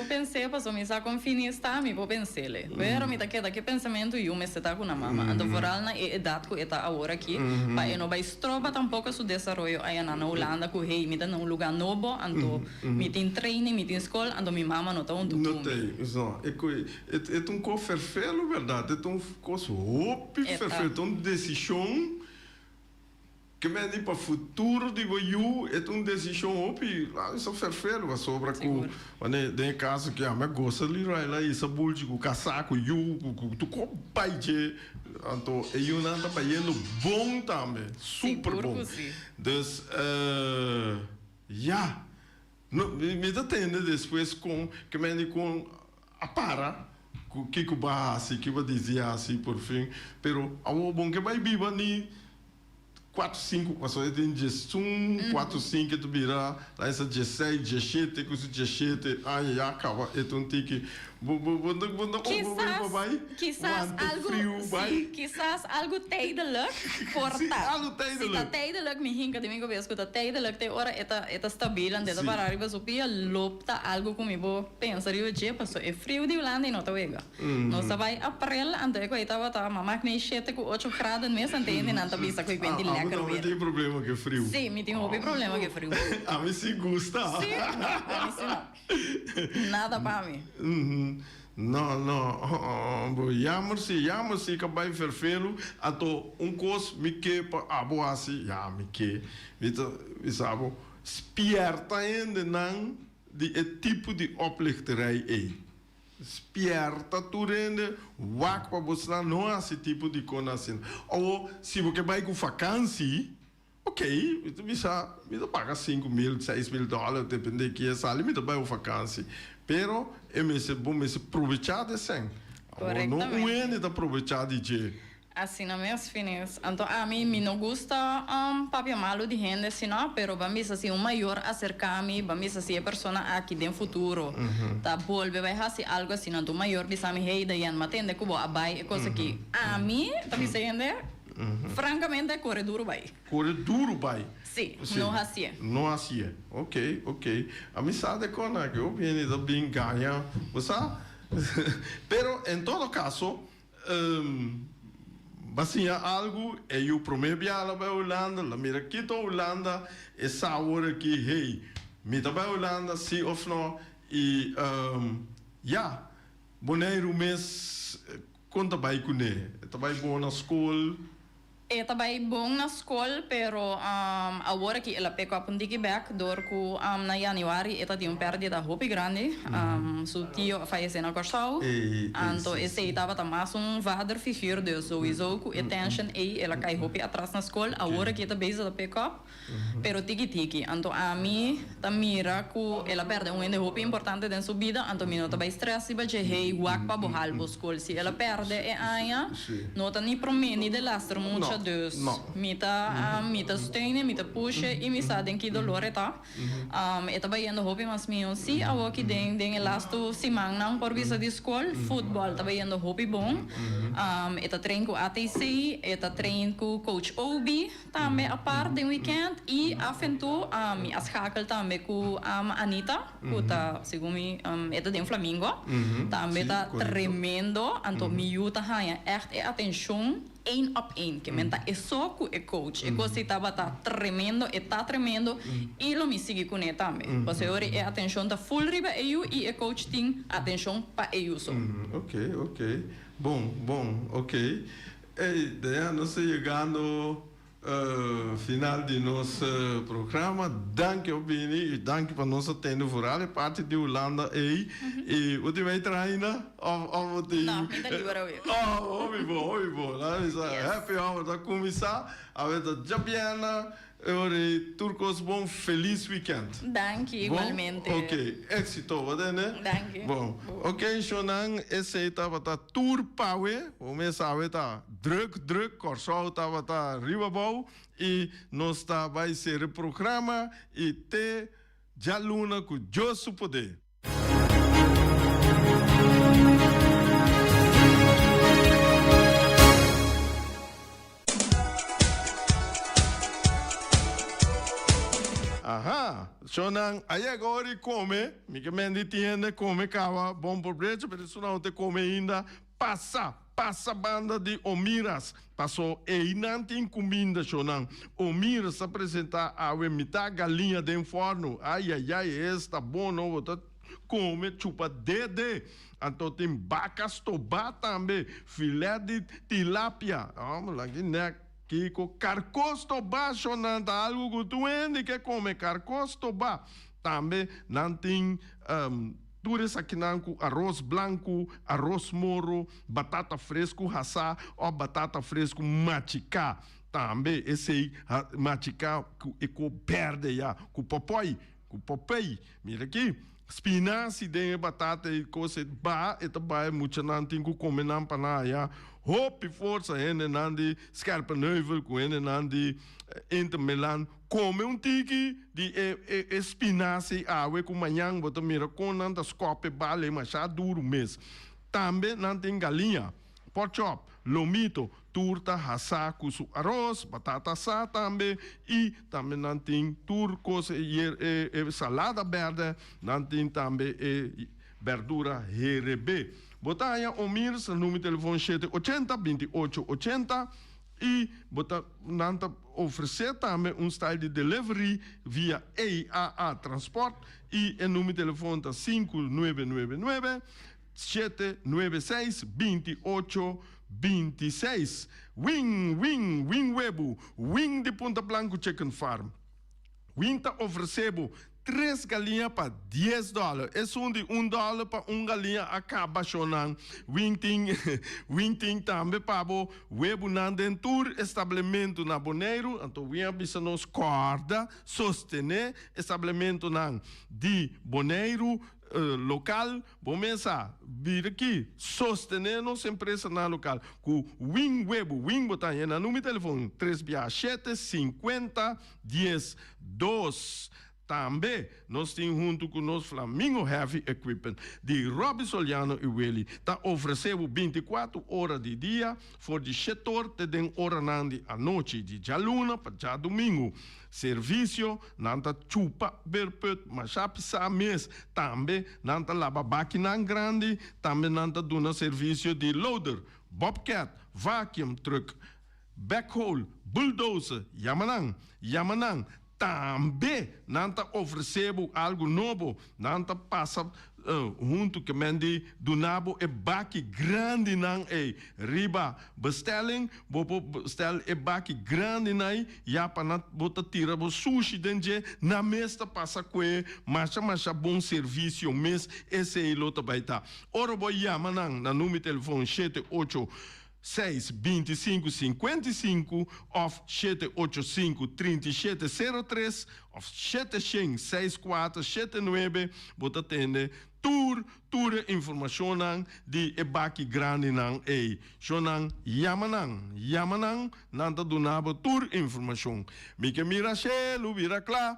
pensar, passou me sa confinista, mi por pensar le. Pero mi queda que pensamento eu me está com na mama. Ando foral na idade que está agora aqui, para eu não vai estroba tampouco su desenvolvimento aí na Holanda, que hey, me tá num lugar novo, ando me tem training, me tem escola, ando mi mama não tá onde Não tem, não. É um co perfeito, verdade. É um coisa perfeito, uma decisão que me diz para o futuro de eu é uma decisão opi lá isso perfeito vai sobra com né caso que a minha gosta de lá isso bulge com casaco eu tu com pai de então eu não tá paiendo bom também super bom dus ja me dá tende depois com que me diz com a para que base que vai dizer assim por fim pero ao bom que vai viver ni 4, 5, mas só tem 4, 5 que tu virá, lá essa 16, 17, com esse 17, ai, acaba, então tem que quizás algo tijdelijk portar. Algo tijdelijk. Se tá tijdelijk, me hinca de mim que vejo que tá tijdelijk, te ora eta stabilan, de para arriba supia lopta algo comigo pensa rio je passo é frio de Holanda e não tá vega. Nós vai april ante que estava tá mamãe me 7 com 8 graus mês ante ainda não tá bisa que vem de lekker weer. Não tem problema que é frio. Sim, me tem problema que é frio. A mim se gusta. Sim, a mim se não. Nada para mim. Não, jammer se que vai vervelo, ato coisa me que para aboasi, ja me que, sabe, spierta ainda não de tipo de oplichterij é. Spierta tu rende, wak para você não há esse tipo de coisa assim. Ou se você vai com vacância, ok, me paga $5,000, $6,000, depende que é salário, me dá para vacância. Pero é bom me aproveitar de sem. Não é de aproveitar de je. Assim na minhas finis. Então, a mim não gusta papel malo de gente, senão, pero para mim, assim, o maior acercar-me, para mim, assim, a pessoa aqui dentro futuro. Tá, volve, vai fazer algo assim, não, o maior, bisa-me, hey, dayan, matende, kubo, abay, coisa que, a mim, tá me dizendo, francamente, corre duro, vai. Corre duro, vai. Sim, não assim. Não assim. Ok. A mim sabe quando que eu venho da bem ganha, você? Pero, em todo caso, assim, algo, eu primeiro viajar para a Holanda, lá mira aqui a Holanda, essa hora que, hey, me tá para a Holanda, sim ou não, e, boneiro mês, conta bem com ele, tá bem bom na escola. Trabalhei bom na escola, pero agora que ela pegou a punti back, door ku na januari, ela tinha perdida roupa grande, seu tio faleceu na Corsau, então esse estava também vader figure de sowieso ku attention ela cai roupa atrás na escola, agora que ela beijo da pick up, pero tiki, então a mim mira ku ela perde roupa importante dentro sua vida, então mim não tá bem stress, e baje hey wak pa bohal bo escola, se ela perde aia, não tá nem promeni de lastre muito. Dus mita steunen, mita pushen e me saden que dolor tá. Eta bayendo hobby mas mio si awo que den elasto simang nang por visa de escola, futebol tá bayendo hobby bom. Eta trein com ATC, eta trein com coach Obi, também a par de weekend e aventu as schakel também com Anita, puta, segundo eta den Flamingo. Também tá tremendo, anto miuta hanya echt atenção 1 op 1, que menta é só com o coach. E você estava tremendo, está tremendo, e lo me sigue com ele também. Você ora é atenção da full riba eu e o coach tem atenção para eu só. Ok. Bom, ok. Daí nós chegando final de nosso programa. Dank je Bini e dank para nossa tenda rural, é parte de Holanda e o que vai trainer of the Não, ainda livre hoje. Hoi bom. Lá é happy hour da começar, a ver da Jabiana. Turcos, bom, feliz weekend. Danke, igualmente. Ok, éxito, né? Danke. Bom, ok, Shonan, esse estava tour paue, o mês sabe tá druk, Corsol estava ribabou e nós vai ser o programa e te já luna com Josu poder. Aha, Shonan, aí agora come, mica mendi tiene, come cava, bom por brecha, mas isso não te come ainda, passa banda de Omiras, passou e não tem comida, Shonan. Omiras apresentar a metade galinha de forno, ai, esta bom, não, come, chupa dede. Então tem bacas tobá também, filé de tilápia, vamos lá, que né? Kiko, carcosto baixo, nada, algo que tu ende que come carcosto ba. Também não tem tudo aqui com arroz branco, arroz moro, batata fresco, hassá, ou batata fresco machicá. Também esse machicá que perde já, com papai, mira aqui. Spinaci de batata e coisa ba e também muito não tem que comer não para nada. Hope força ainda não de scarpa neuvel com ainda não de intermelan come tiki de spinaci awe com manhã bota mira com não das cope bale mas já duro mês. Também não tem galinha, pork chop, lomito, turta, hassá, com arroz, batata assá também e também não tem turcos e salada verde, não tem também verdura herebe. Botar aí o Mirs, o número de telefone 780-2880 e botar oferecer também style de delivery via EAA Transport e o número de telefone tá 5999 796-2826. Wing Webo, Wing de Ponta Blanco Chicken Farm. Wing tá oferecendo 3 galinhas para $10. É de $1 para galinha acaba chonando. Wing ting também para o Webo Nandentur, estabelecimento na Boneiro. Então, vinha bisa nos corda, sostener estabelecimento de Boneiro. local, começa vir aqui, sostener nossa empresa na local, com Wing Web, Wing botar na número de telefone 367 50 10 2. Também nós temos junto com nós Flamingo Heavy Equipment de Robbie Soliano e Willy. Está oferecendo 24 horas de dia, for de setor, te den hora nandi à noite, de já luna para já domingo. Serviço, nanta chupa berpet, mas já pisa mês. Também nanta lava máquina grande, também nanta dona serviço de loader, bobcat, vacuum truck, backhoe, bulldozer, Yamanang. Também nanta oferecemos algo novo, nanta passa junto que mendi do nabo e baki grande nan riba bestelling, bestel e baki grande nai, ja para bota tira bo sushi denje na mesta passa que marcha bom serviço mês esse lota baita. Ora bo yamanang na número telefone 78 62555 of 785-3703 of 756479 bota tende tour informação de ebaki grande nang shonang yamanang nanta dunabo tour informação mike mirachelo virakla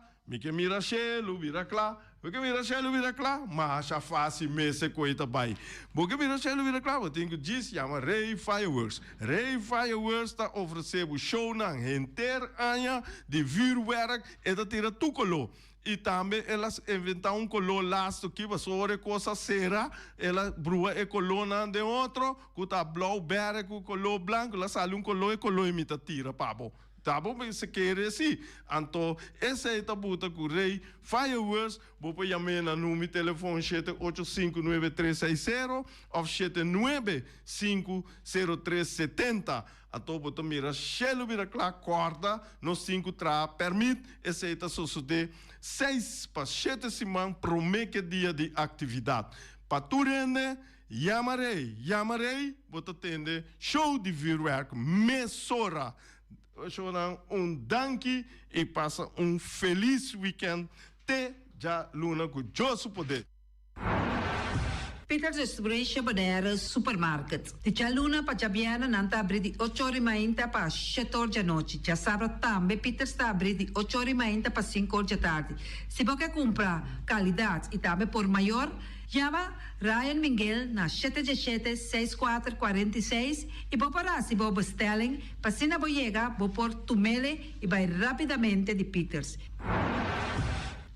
porque Mirachelo vira claro, mas a fácil mesa coita bai. Porque Mirachelo vira claro, eu tenho que dizer, chama Ray Fireworks. Ray Fireworks está oferecendo show na inteira anha de vuurwerk e da tira tu color. E também elas inventaram color lasto que vai sobre coisa cera, ela brua e color de outro, que tá blauberry com color branco, ela sale color e color imita tira, pabo. Tá bom, mas se quer assim. Então, essa é a tabuta com o Ray Fireworks. Vou pôr no número de telefone 7859360 ou 7950370. Então, vou mira Shelo vira claro, corda, no 5 tra permite. Essa é a suceder 6 para 7 semanas para o dia de atividade. Para tu rende, Yamarei, vou atender show de vuurwerk, mesora. Choram danke e passa feliz weekend. Te já luna com Josu poder. Peter's Restoration Bodera Supermarket. De Jaluna para Jabiana nanta abrir de 8h30 para 7h da noite. Já sabe também Peter's está abrir de 8h30 para 5h da tarde. Se você comprar qualidade e também por maior, chama Ryan Miguel na 717-6446 e vou parar se vou bestelling, para se não chega, vou pôr tumele e vai rapidamente de Peters.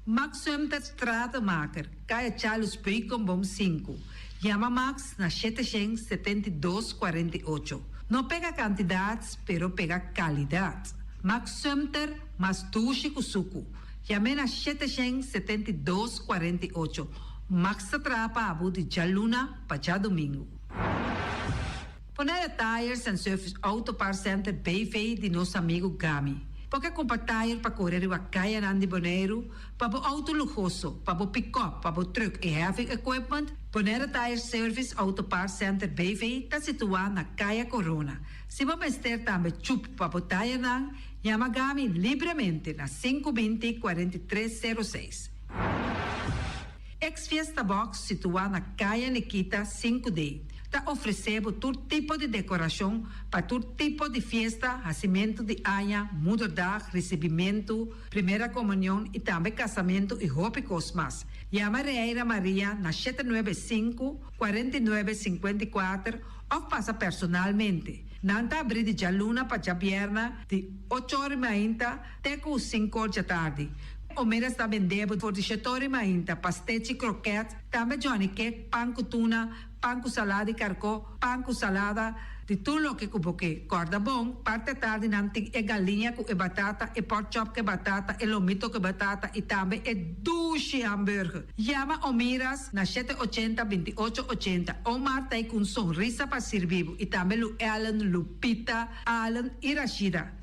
Max Sumter Stratenmaker, Kaya Charles Bricom Bom 5. Chama Max na 772-48. Não pega quantidades, pero pega qualidade. Max Sumter, mas tuxi kusuku. Chame na 772-48. Max atrapa abu de Jaluna para domingo. Ponera Tires and Service Auto Parts Center Bayfay de nosso amigo Gami. Porque compra tire para correr o Caia Nandi Boneiro, para o auto luxuoso, para o pick-up, para o truck e heavy equipment, Ponera Tire Service Auto Parts Center Bayfay está situado na Caia Corona. Se você ter também chup para o tire nan, chama Gami livremente na 520-4306. Ex-Fiesta Box, situada na Caia Nikita 5D, está oferecendo todo tipo de decoração para todo tipo de festa, nascimento de anha, mudança, recebimento, primeira comunhão e também casamento e roupas mais. Chama Reira Maria na 795-4954 ou passa personalmente. Nanta abrir de Jaluna para Jabierna de 8h30 até 5h da tarde. O meras está vendendo por 7h30 pastete croquete, também Johnny Cake, pão com tuna, pão com salada e carcó, pão com salada, de tudo o que cuboque. Corda bom, parte tarde nanti é galinha com batata, e pork chop com batata, e lomito com batata, e também é duche hambúrguer. Chama o Miras na 780-2880, ou Marta aí com sorriso para servir, e também o Alan, Lupita, Alan e Rashida.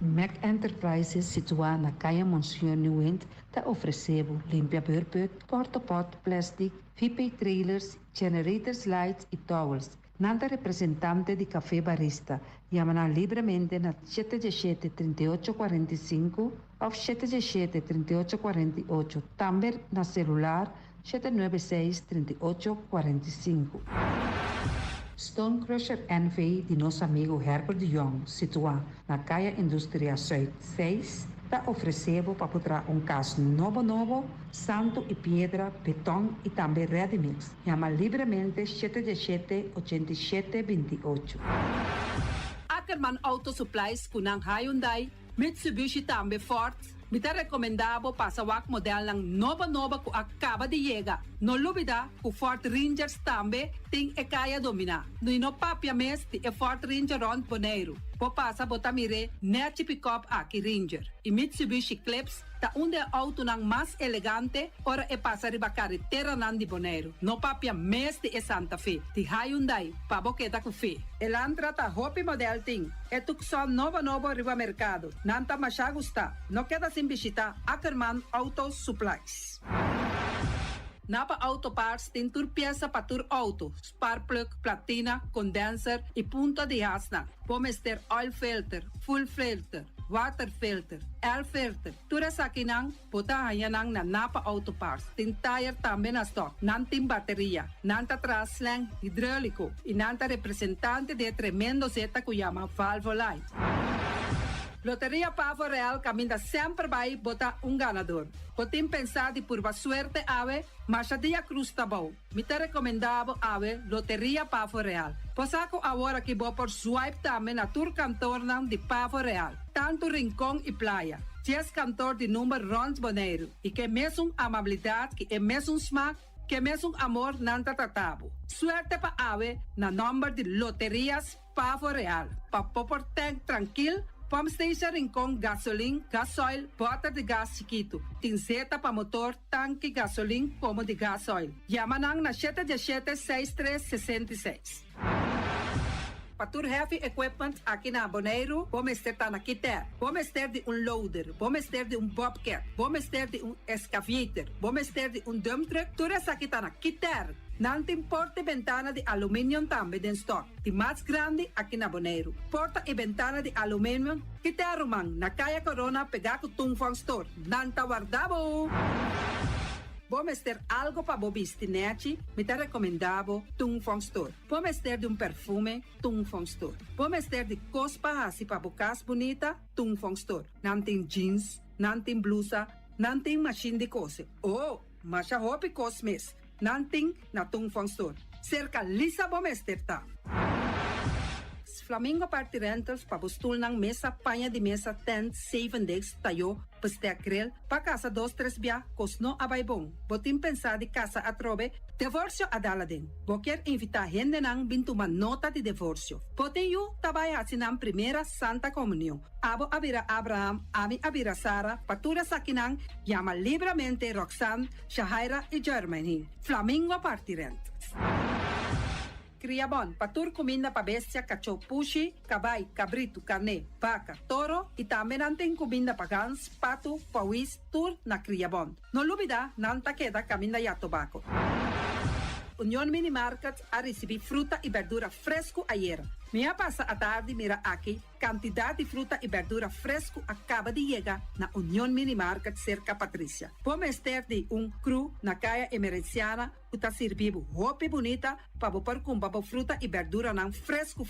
Mac Enterprises, situada na Caia Monsenhor New Wind, está oferecendo limpia beurput, porta-pot, plástico, VP trailers, generators, lights e towers. Nanta representante de Café Barista, llama livremente na 717-3845 ou 717-3848, também na celular 796-3845. Stone Crusher NV de nosso amigo Herbert de Jong, situado na Caia Indústria Zuid 6, está oferecendo para botar caso novo, santo e pedra, betão e também ready-mix. Chama livremente 717-8728. Ackerman Auto Supplies kunang Hyundai, Mitsubishi tambe Ford, mita recomendado pasawak model ng nova ku acaba de llegar. No lubida ku Ford Rangers tambe ting ekaya domina. No papia mes ti Ford Ranger Ron Bonaire. Po pasa botamire net pick-up aki Ranger. E Mitsubishi Eclipse ta unde auto ng mas elegante ora pasa riba carretera nan di Bonaire. No papia mes ti Santa Fe. Ti Hyundai pa boketa ku fe. Elantra ta hopi model ting. Etukson novo riba mercado. Nanta masya gusta. No queda sin visita Ackerman Auto Supplies. Napa Auto Parts tem tur pieza para tur auto, spark plug, platina, condenser e punta de hasna. Pomester oil filter, full filter, water filter, air filter. Tura sa kinang, puta hayanang na Napa Auto Parts. Tem tire também na stock, nantim bateria, nanta traslang hidráulico e nanta representante de tremendo zeta que chama Valvoline. Loteria Pavo Real caminha sempre vai botar ganador. Potem pensar de por suerte ave, mas a dia cruz tá bom. Me te recomendava ave Loteria Pavo Real. Posaco agora que vou por swipe também na tour cantor de Pavo Real. Tanto Rincón e Playa. 10 cantor de número Rons Bonaire. E que mesmo amabilidade, que é mesmo smack, que mesmo amor nanta tatabo. Suerte pa ave na número de Loterias Pavo Real. Pa popor tank tranquilo. Pump Station Rincón, gasolina, gasoil, bota de gás chiquito. Tinzeta para motor, tanque, gasolina, como de gasoil. Yamanang na 717-6366. Patur Heavy Equipment aqui na Bonaire, vamos ter na Kiter, vamos ter de loader, vamos ter de bobcat, vamos ter de excavator, vamos ter de dump truck, tudo isso aqui na Kiter. Nantim porta e ventana de alumínio também em stock. De mais grande aqui na Bonaire. Porta e ventana de alumínio que te arrumam na Caia Corona pegar com Tungfang Store. Nanta guardabo! Vamos ter algo para bobistinete, me te recomendavo Tungfang Store. Vamos ter de perfume, Tungfang Store. Vamos ter de cospa assim para bocas bonita, Tungfang Store. Nantim jeans, nantim blusa, nantim machine de cose. Oh, macha hopi cosmes. Nanting na Tungfang Store. Cerca Lisa Bomester ta. Flamingo Party Rentals pabustul ng mesa, panha de mesa, tent, 7 days, tayo, pastea grill, pa casa 2-3 bia, kosno abay bong. Botim pensa di casa atrobe, divorcio adala din. Boker invita gente nang bintuman nota de divorcio. Poten yu tabay asinang primera Santa Comunión. Abo abira Abraham, ami abira Sara, patura sakinang, llama libremente Roxanne, Shahaira y Germany. Flamingo Party Rentals. Criabon, patur comida pa bestia, cachorro pushi, cabay, cabrito, carne, vaca, toro e também nantem comida pa gans, pato, pauis, tur na Criabon. No lubida, nanta queda caminda ya tobacco. União Mini Market a receber fruta e verdura fresco ayer. Minha passa a tarde mira aqui, quantidade de fruta e verdura fresco acaba de chegar na União Mini Market cerca Patrícia. Vamos ter de cru na caia emergenciana, que está servindo roupa bonita para pôr com fruta e verdura não fresco.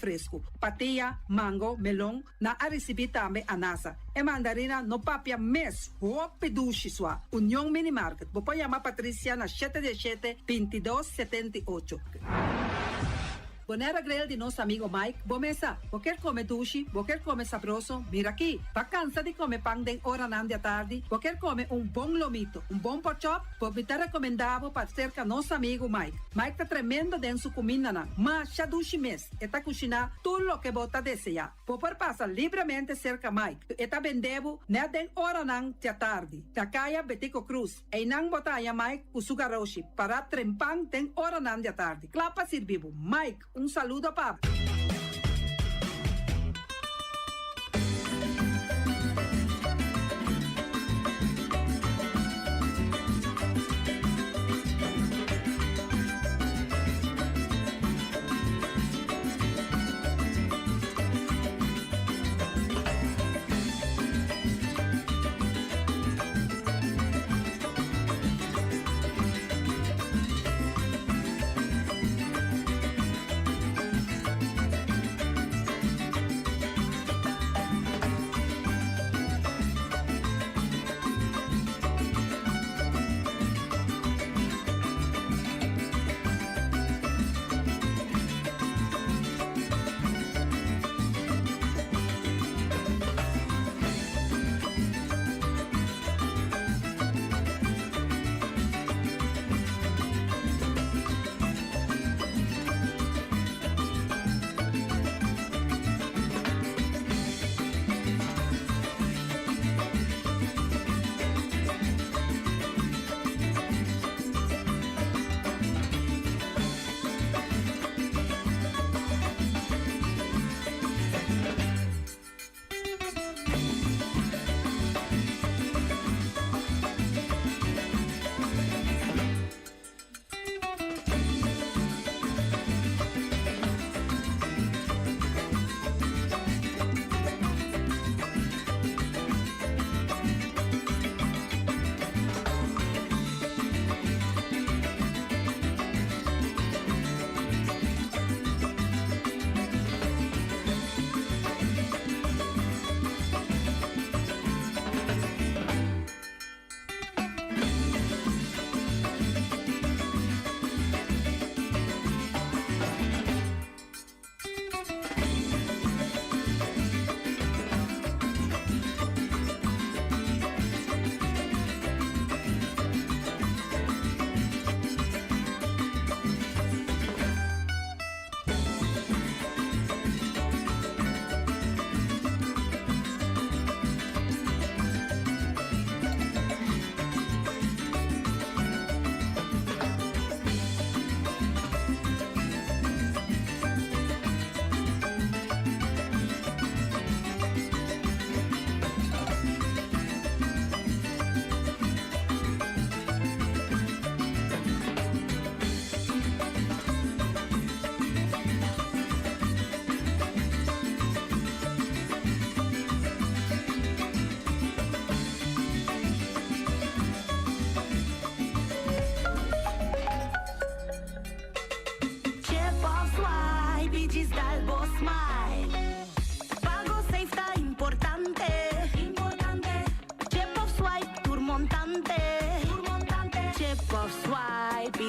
Patia, mango, melão, na a receber também anasa. E mandarina no papia mês, roupa duche sua. União Mini Market. Vou chamar Patrícia na 717-2278. Bonera Grill de nosso amigo Mike. Bomesa, quer comer duche, quer comer sabroso, mira aqui. Pa cansa de comer pão de hora nan de tarde, quer comer bom lomito, bom porchop, me tá recomendado para cerca nosso amigo Mike. Mike tá tremendo dentro sua comida nan, mas já duche mês, tá cozinhando tudo o que bota desejar. Por passa livremente cerca Mike, tá vendendo né den hora nan de tarde. Da caia Betico Cruz, e nan botaya Mike o sugaroshi para trempang den hora nan de tarde. Clapa servivo, Mike. Saludo, Pablo.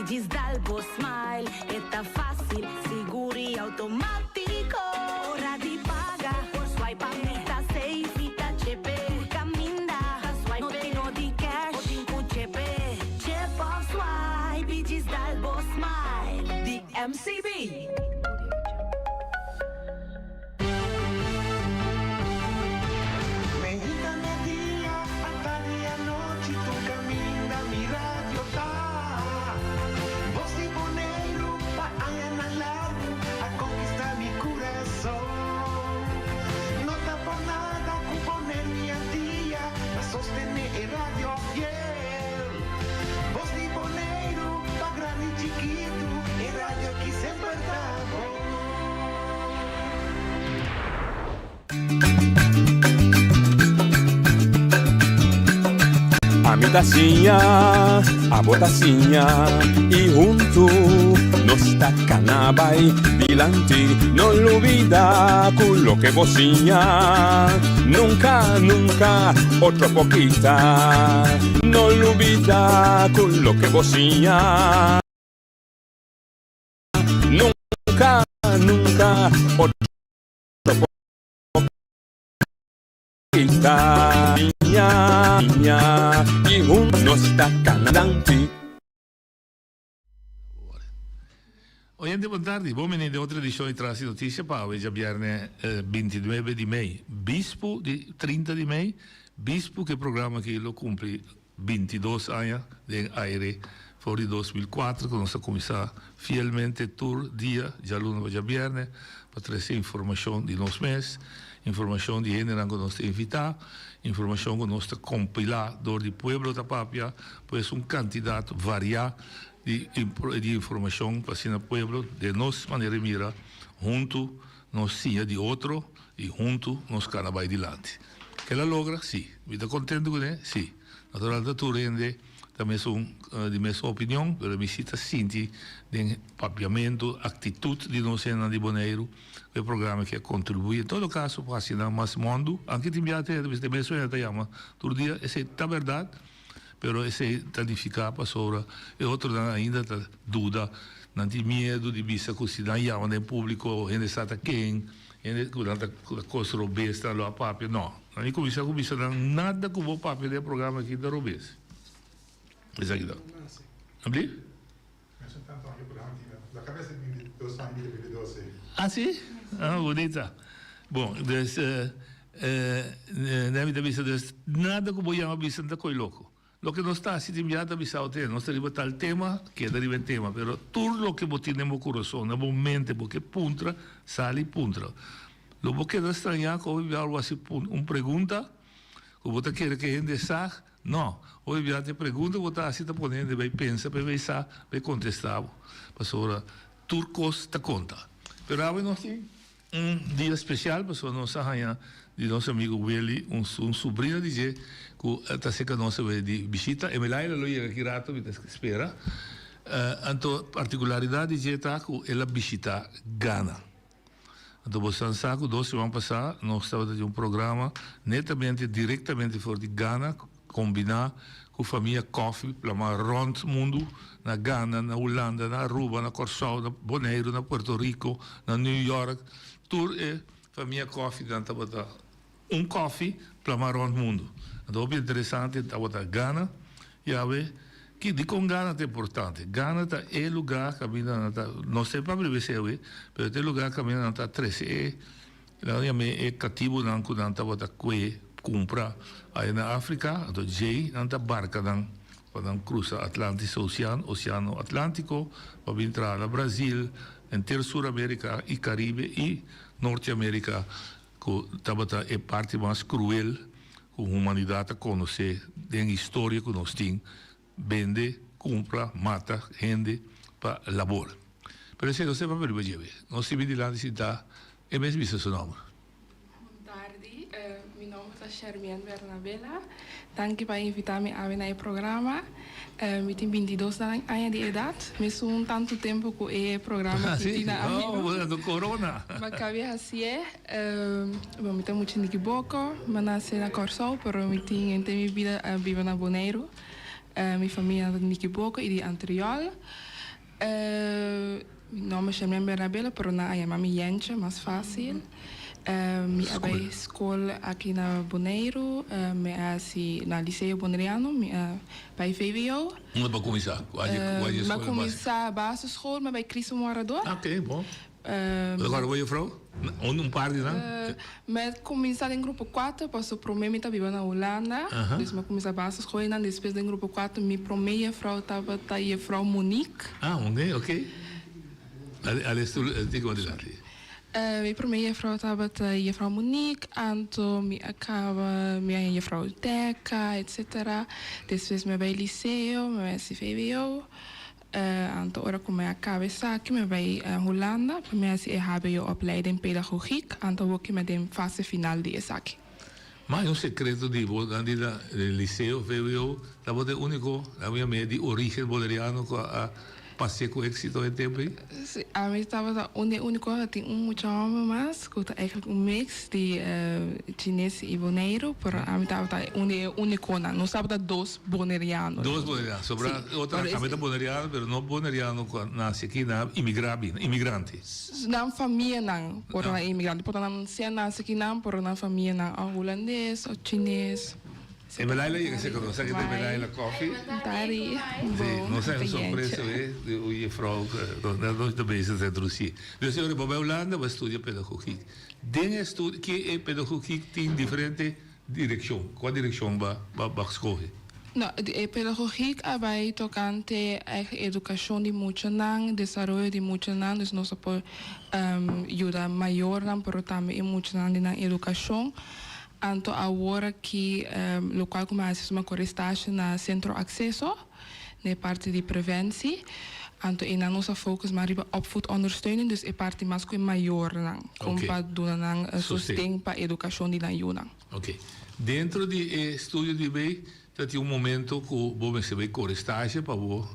Bigis Dalbo Smile, está fácil, seguro y automático. Hora de pagar por swipe, está safe y está chepe. Por caminda, no tengo de cash, o tengo chepe. Chep of swipe, Bigis Dalbo Smile. The MCB. A mitacinha, a botacinha e junto nos tacanabay dilante, no olvida con lo que vocinha. Nunca, nunca, otro poquita, no olvida con lo que vocinha. Nunca, nunca, otro poquita, niña, y junto nos tacanabay. Oyente, buon tardi. Buon venite oltre edizione di Trasi Notizie. Poi già viene 29 di Mei. Bispo di 30 di Mei. Bispo che programma che lo compri 22 anni di aire fuori 2004 con nostro commissario fielmente tour dia già lunedì già viene per tracce informazioni di nos mes, informazioni di genere con nostra invitati, informazioni con nostro compilata door di pueblo da Papia, pues un candidato variato de informação para o pueblo de nossa maneira mira junto nos sia de outro e junto nos carnaval adiante que ela logra sim está contente com ele sim natural da tu rende também são de mesma opinião mas me cita sinti de papiamento atitude de nós de Bonaire o programa que contribui em todo caso para assinar mais mundo anche ti inviate de mesmo te chama todo dia essa é a verdade. Pero esse tanificava sobre e outro ainda dúvida, não tem medo de vista que se dá em público, ainda está quem, ainda durante a coisa robesta lá papel, não, não começa nada com o papel do programa aqui da robesta. Isso aqui dá. Abri? Ah, sim? Ah, bonita. Bom, dus, nada como eu a vista da coisa louco. Lo que no está así inmediato avisado te no arriba tal tema que deriva el tema pero todo lo que tenemos corazón en momento porque puntra sale puntra lo que da extrañar que algo así una pregunta como te quiere que gente sabe no hoy ya te pregunta vos estás así te poniendo ve pensa ve pensar ve contestado pues ahora turcos te conta pero ahora no sí un día especial pues no sabe de nosso amigo Willy un sobrinho de que está cerca nossa de visita e me lá ele chega aqui rato me espera então particularidade de tá que ela visita Ghana então você sabe 2 semanas passadas nós estávamos de programa netamente diretamente fora de Ghana combinar com a família Coffee para rond mundo na Ghana na Holanda na Aruba na Curaçao na Bonaire na Puerto Rico na New York tour e família Coffee dan tabata coffee para rond mundo. Então é interessante tabata Ghana e ave que de com Ghana é importante. Ghana é lugar caminha não sei para ver se é, mas é lugar caminha na 13 lá é cativo não com tabata que compra aí na África, então jei na barca não para cruzar Atlântico Oceano Atlântico para entrar no Brasil, inteiro Sul-América e Caribe e Norte-América que tabata é parte mais cruel que a humanidade conhece da história que nós temos vende, compra, mata gente para labor. Pero se você vai ver, nós temos de lá de cidade e mesmo isso seu nome. Boa tarde, meu nome é Shermian Bernabella. Danke por invitar-me a vir ao programa. Eu tenho 22 anos de idade, mas há tanto tempo que o programa que tinha a mim. Do corona. Mas cabia assim, eu tenho muito de Boco, mas nasci na Curaçao, mas eu tenho minha vida viva na Bonaire. Minha família é de Boco e de Antriol. Mi nome é Shermian Bernabela, pero na é mami Jentje, mais fácil. Mi abei escola aqui na Bonaire, me assim na Liceu Bonaireano, mi bij VWO. Onde para começar? Maar começar a basisschool, maar bij Cristo Morador. Ok, bom. Agora vai a vrouw? Par de não? Mas começar em grupo 4, passou para mim tá vivendo na Holanda. Dus me começar a basisschool e depois em grupo 4, mi primeira vrouw estava tá aí a vrouw Monique. Ok. Alles digo de lá. Minha primeira vrouw estava a juffrouw Monique, então me acaba minha juffrouw Deca, etc. Depois me vai liceu, me vai CVWO. Então ora como eu acaba isso aqui, me vai a Holanda, para me assim HBO opleiding pedagogiek, então vou que me dem fase final de isso aqui. Mas um segredo de Bolívia, do liceu, VWO, estava o único, a minha meia de origem boleriana com a passei com êxito em tempo aí? Sim, a mim estava o único que tinha muito homem, mas que eigenlijk mix de chinês e bonaire, pero a mim estava o único, não estava dois bonaireanos. Dois bonaireanos, sobra outra camisa bonaireana, pero não bonaireano nasce aqui na imigrante. Na família não, por na imigrante, por não ser nasce aqui não, por na família não, holandês ou chinês. En Belaila je se conoce que de Belaila Coffee. Dari. Sí, no sé, sorpresa, de oye, vrouw, dat de bezig zijn Russie. Dus je bij Holanda we studieren pedagogiek. Dingen studie, que é pedagogiek tem diferente direção. Qual direção va escolher? No, de pedagogiek bij tocante eigen educação de mucho nang, desarrollo de mucho nang, dus nós por ayuda maior nang, pero também mucho nang de nang educação. Anto agora que local começa uma correstagem na centro acesso, na parte de preventie. Anto in nossa focus maar riba opvoedondersteuning, dus é parte mais que maior nang, como para dar nang sustento para educação de nang. Ok. Dentro de estudo de bem, tem momento que vou receber correstagem para vou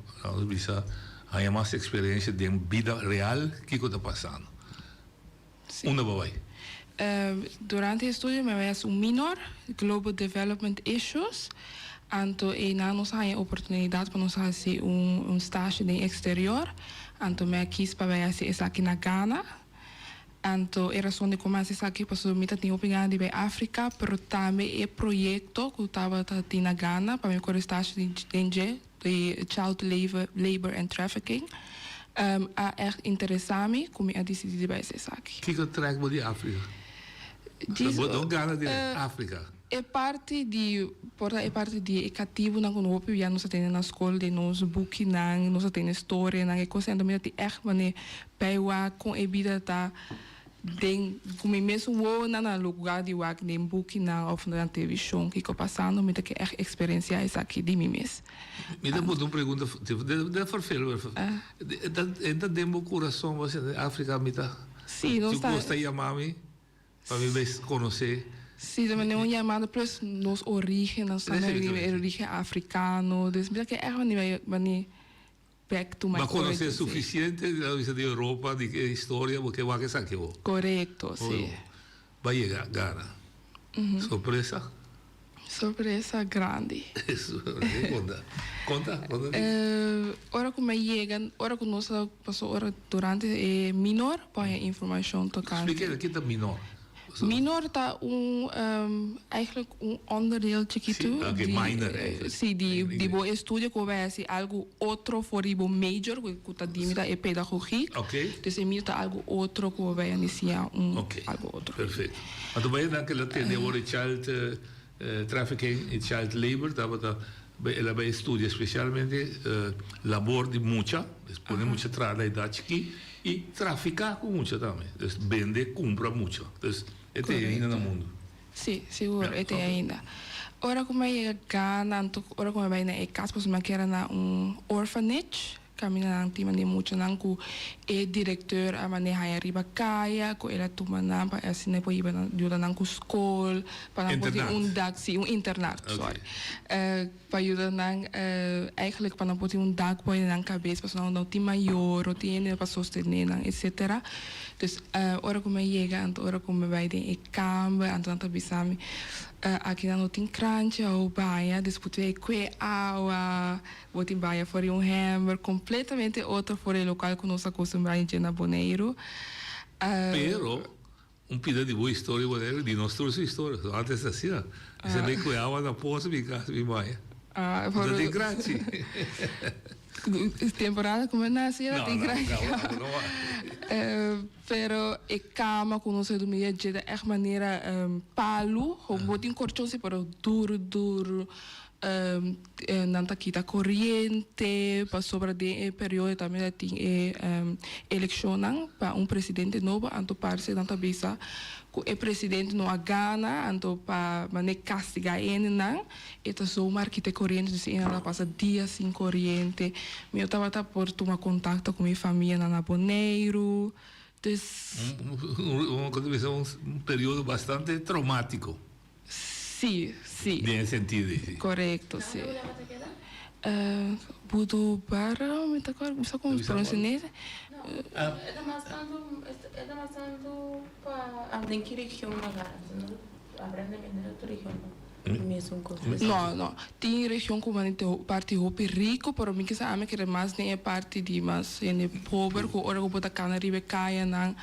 bisa há mais experiência de vida real que está passando. Uma vai. Durante o estudo me veio minor Global Development Issues. Então, nós temos a oportunidade para nós fazer estágio no exterior. Então, me quis para ver se isso aqui na Ghana. Então, a razão de começar aqui para eu ter oportunidade de ir à África, mas também é projeto que eu estava na Ghana para me correr estágio de Child Labor and Trafficking. É interessante como eu decidi de ir aqui. O que eu trago de África? Não Ghana de África. É parte de cativo na quando já nós temos na escola de nós book nós temos história na coisa então me echt wanneer bij wa com a vida tá den como mesmo wo na lugar de wa nem book na of na televisão que eu passando me que echt experiência essa aqui de mim mesmo. Me dá uma pergunta de farfelo. Então demo coração você África me tá. Sim, nós tá. Gosta de mami para me conhecer. Sim, também é uma chamada para nos origem, nossa origem africano, dus que é wanneer back to my mas conhecer suficiente da Europa, de história, porque vai que sabe o. Correto, sim. Vai chegar, Ghana. Surpresa? Surpresa grande. Conta. Ora como chega, ora que nós passou ora durante minor, para informação tocante. Explique aqui tá minor. Minor está eigenlijk onderdeel chiquito. Minor. Sim, de boa estudo que vai ser algo outro for de major, que está dimita é pedagogique. Ok. Dus é minor algo outro que vai iniciar algo outro. Perfeito. Então vai dar que ela tem o child trafficking e child labor, ela vai estudar especialmente labor de mucha, expõe mucha trabalho aqui e traficar com mucha também. Então vende, compra mucha. Então é ainda no mundo. Sim, seguro, é ainda. Ora como é Ghana, ora como vai na casa, pois me quer na orphanage, caminhar na time de muito não com é diretor a maneira a riba caia, com ela toma na para assim né para ir na ajuda na com escola, para poder dag sim internato, sorry. Para ajudar na eigenlijk para poder dag para na cabeça, para não ter maior, ou ter para sostener na etc. Dus ora como chega, ora como vai de campo, então bisami aqui não tem crunch ou baia, depois é que água, vou ter baia for hamburger completamente otro por el local que nos acostumbramos en Bonaire. Pero pida de boa história, whatever, de nós trouxe história. Antes assim, você vem com ela na poça, me casa, me maia. Você tem grátis. Temporada como nasce, ela tem grátis. Não. Pero é calma, quando você dormia de echt maneira palo, um botinho corchão-se, pero duro. Nanta kita corriente, para sobre de período também tem eleição para presidente novo, anto parece nanta bisa que o presidente não gana, anto para mané castigar ele não, eta zomaar kita corriente, dus ela passa dia sem corriente. Eu tava por tomar contato com minha família na Bonaire, dus um período bastante traumático. Sim. Nesse sentido. Correto, sim. Budu bara, me tá claro, você como pronunciar? É mais tanto para alguém que região na casa, não? Aprende a outra região. Mesmo coisa. Não. Tem região como a parte hopi rico, pero mim que sabe que é mais nem é parte de mais é pobre, que ora que bota cana ribe caia não.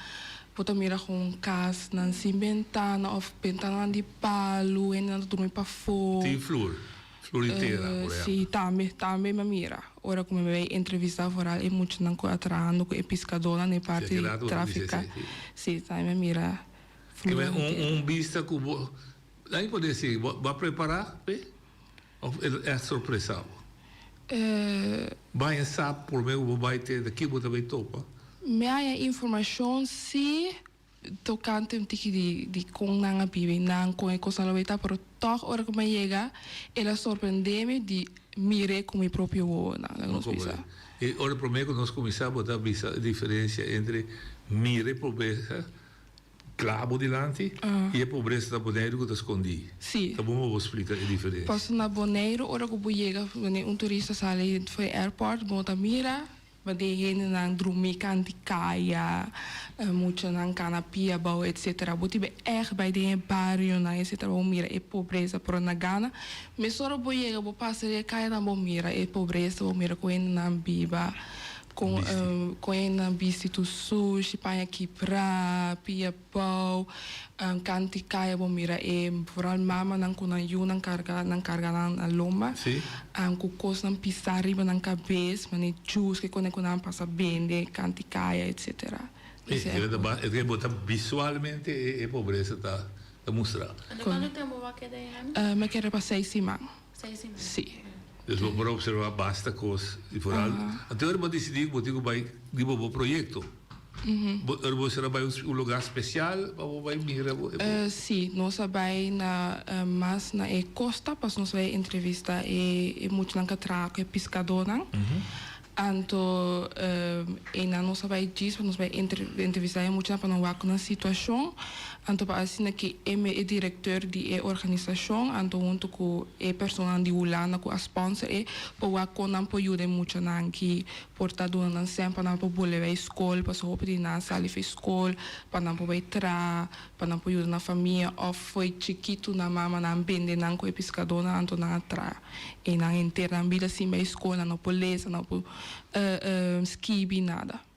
Bota mira com casa, não sem ventana, ou ventana de palo, e não dormir para fora. Tem flor inteira. Sim, também me mira. Ora como me vai entrevistar fora, é muito não atrás, com pescadora na parte de tráfico. Sim, também me mira. Vista que aí pode ser, vai preparar, ou é surpresa? Vai sabe por meio vai ter daqui você vai topa. Minha informação se tocante um tique de com nanga bibe nang com a coisa loita, pero toch hora que me chega, ela surpreende-me de mire com meu próprio olho, não sei. E ora por meio que nós começamos a ver a diferença entre mire pobreza, clavo delante e a pobreza da Bonaire que está escondida. Sim. Então vamos explicar a diferença. Posso na Bonaire, hora que eu chega, turista sai do airport, bota mira. Badegen nang drumi kanti kaya, muito nang canapia, bau, etc. Boti be bij de barrio na etc. Bo mira e pobreza por na Gana. Me soro bo yega bo passeria kaya na bo mira e pobreza bo mira ko en na biba. Com en bici tu sushi, panha kipra, pia pau, kanti kaya bo mira e vooral mama nang kuna yu nang carga nang lomba. Sim. Com coisa nang pisar riba nang cabeça, mane juice que quando nang passa bende, kanti kaya, etc. Ele botar visualmente e pobreza tá mostrar. Quanto tempo vai querer? Me quero para 6 semanas. 6 semanas. Sim. Dus we moeten observeren basta coisa e vooral até agora decidir que eu vai desenvolver projeto. Você vai lugar especial ou vai mira? Sim, nós vai na mas na costa, pas nós vai entrevista e muito na catraca pescadora. Anto na nossa vai diz, nós vai entrevistar muito na para na situação. Anto para assim que é diretor de organização, anto junto com a pessoa de Holanda com a sponsor e para com não pode ajudar muito na que portador não sempre não pode levar escola, para só poder na sala de escola, para não poder entrar, para não poder ajudar na família, ou foi chiquito na mama não vende não com a pescadora anto não entrar e não entrar na vida assim na escola, não polícia, não pode skibi nada.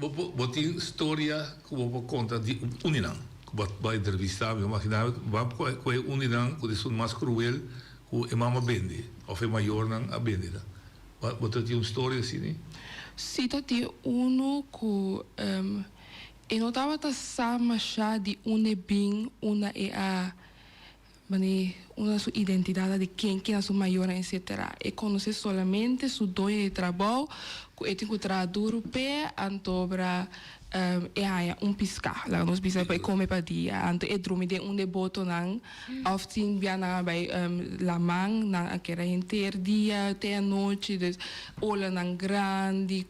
Wat die história que vou contar de Uninang, que vai entrevistar, eu imaginava que é Uninang, que é mais cruel que a mama vende, ou é maior não a vende. Você tem uma história assim, né? Sim, tem que eu não estava a saber de onde vem, uma é a una sua identidade de quem é sua maior, etc. E conhecer somente sua doia de trabalho, que é encontrar duro pé, antobra piscar, lá nós bisa para comer para dia, anto é dormir de onde boto nang, often viana by lamang nang aquela inteiro dia até a noite, des ola nang grande,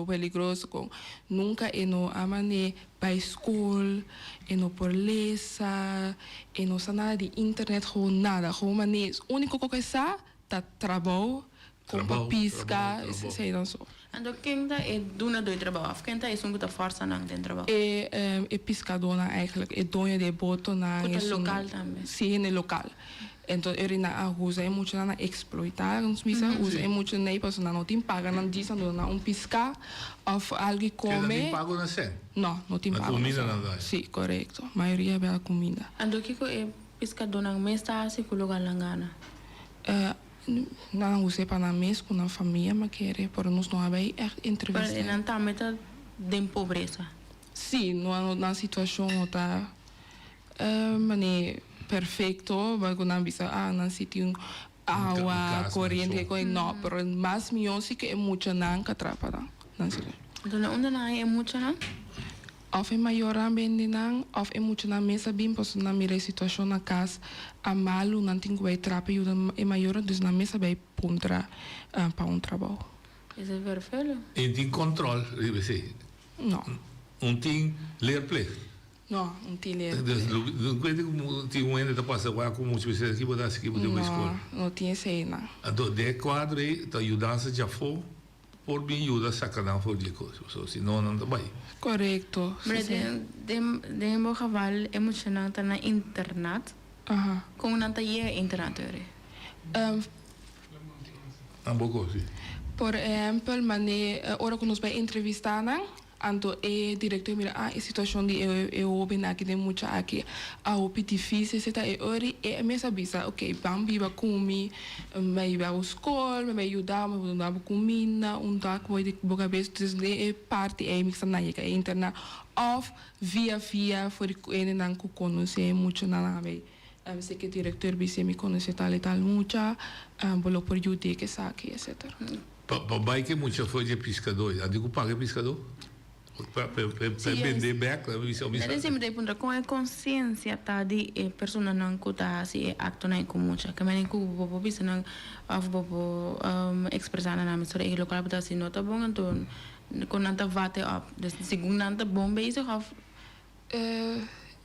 peligroso com nunca no amane by school, no polícia, no nada de internet, nada, maneira, único que sa tá trabalho com pisca, sei não só. Então, quem é dona do trabalho? Quem é uma força não tem trabalho? É pescadora, eigenlijk. É dona de boto na... É local também? Sim, é local. Então, ele na usa é muito na exploitar, uns misa usa é muito na pessoa não tem paga, não diz não piscar ou algo que come. Não tem pago na sen? Não tem pago. A comida não dá. Sim, correto. A maioria é a comida. Ando que é pescador não mesta se coloca langana. Não usa para na mesa com a família, mas quer por nós não há entrevista. Para não tá meta de pobreza. Sim, na situação está perfeito, mas quando bisa não sítio água, corrente, não, pero mais melhor se que é muito não que atrapalha, não sei. Então onde não é muito não? Of é maior bem não, of é muito na mesa bem, pois na minha situação na casa a malo não tem que vai trapa e é maior, dus na mesa vai puntra para trabalho. Isso é perfeito. E tem controle, deve ser. Não. Tem ler play. Não, não tem ler. Não tem ainda tá passando lá com muitas pessoas aqui botar aqui botar uma escola. Não tem esse aí não. Então de quadro aí tá ajudança já foi por bem ajuda sacanagem for de coisa, senão não dá bem. Correto. Mas de meu cavalo emocional tá na internet. Como não tá aí internet sim. Por exemplo, ora que nós vai entrevistar então é diretor mira a situação de eu bem aqui de muito aqui a opi difícil se tá ori é mesmo bisa ok bambi vai comer vai ir à escola vai ajudar vai dar comida dag vai de boca vez é parte é mixa na é interna of via for ele não conhece muito na vai sei que diretor bise me conhece tal e tal muito bolo por ajuda que saque etc. Papai que muito foi de pescador, a digo paga pescador. Para vender back, isso é Nada sempre punta com a consciência tá de pessoa não cuta se acto não com muita que mas com bobo bisa não of bobo expressar na nome sobre ele local tá se nota bom então com nanta vate up segundo nanta bom bezig of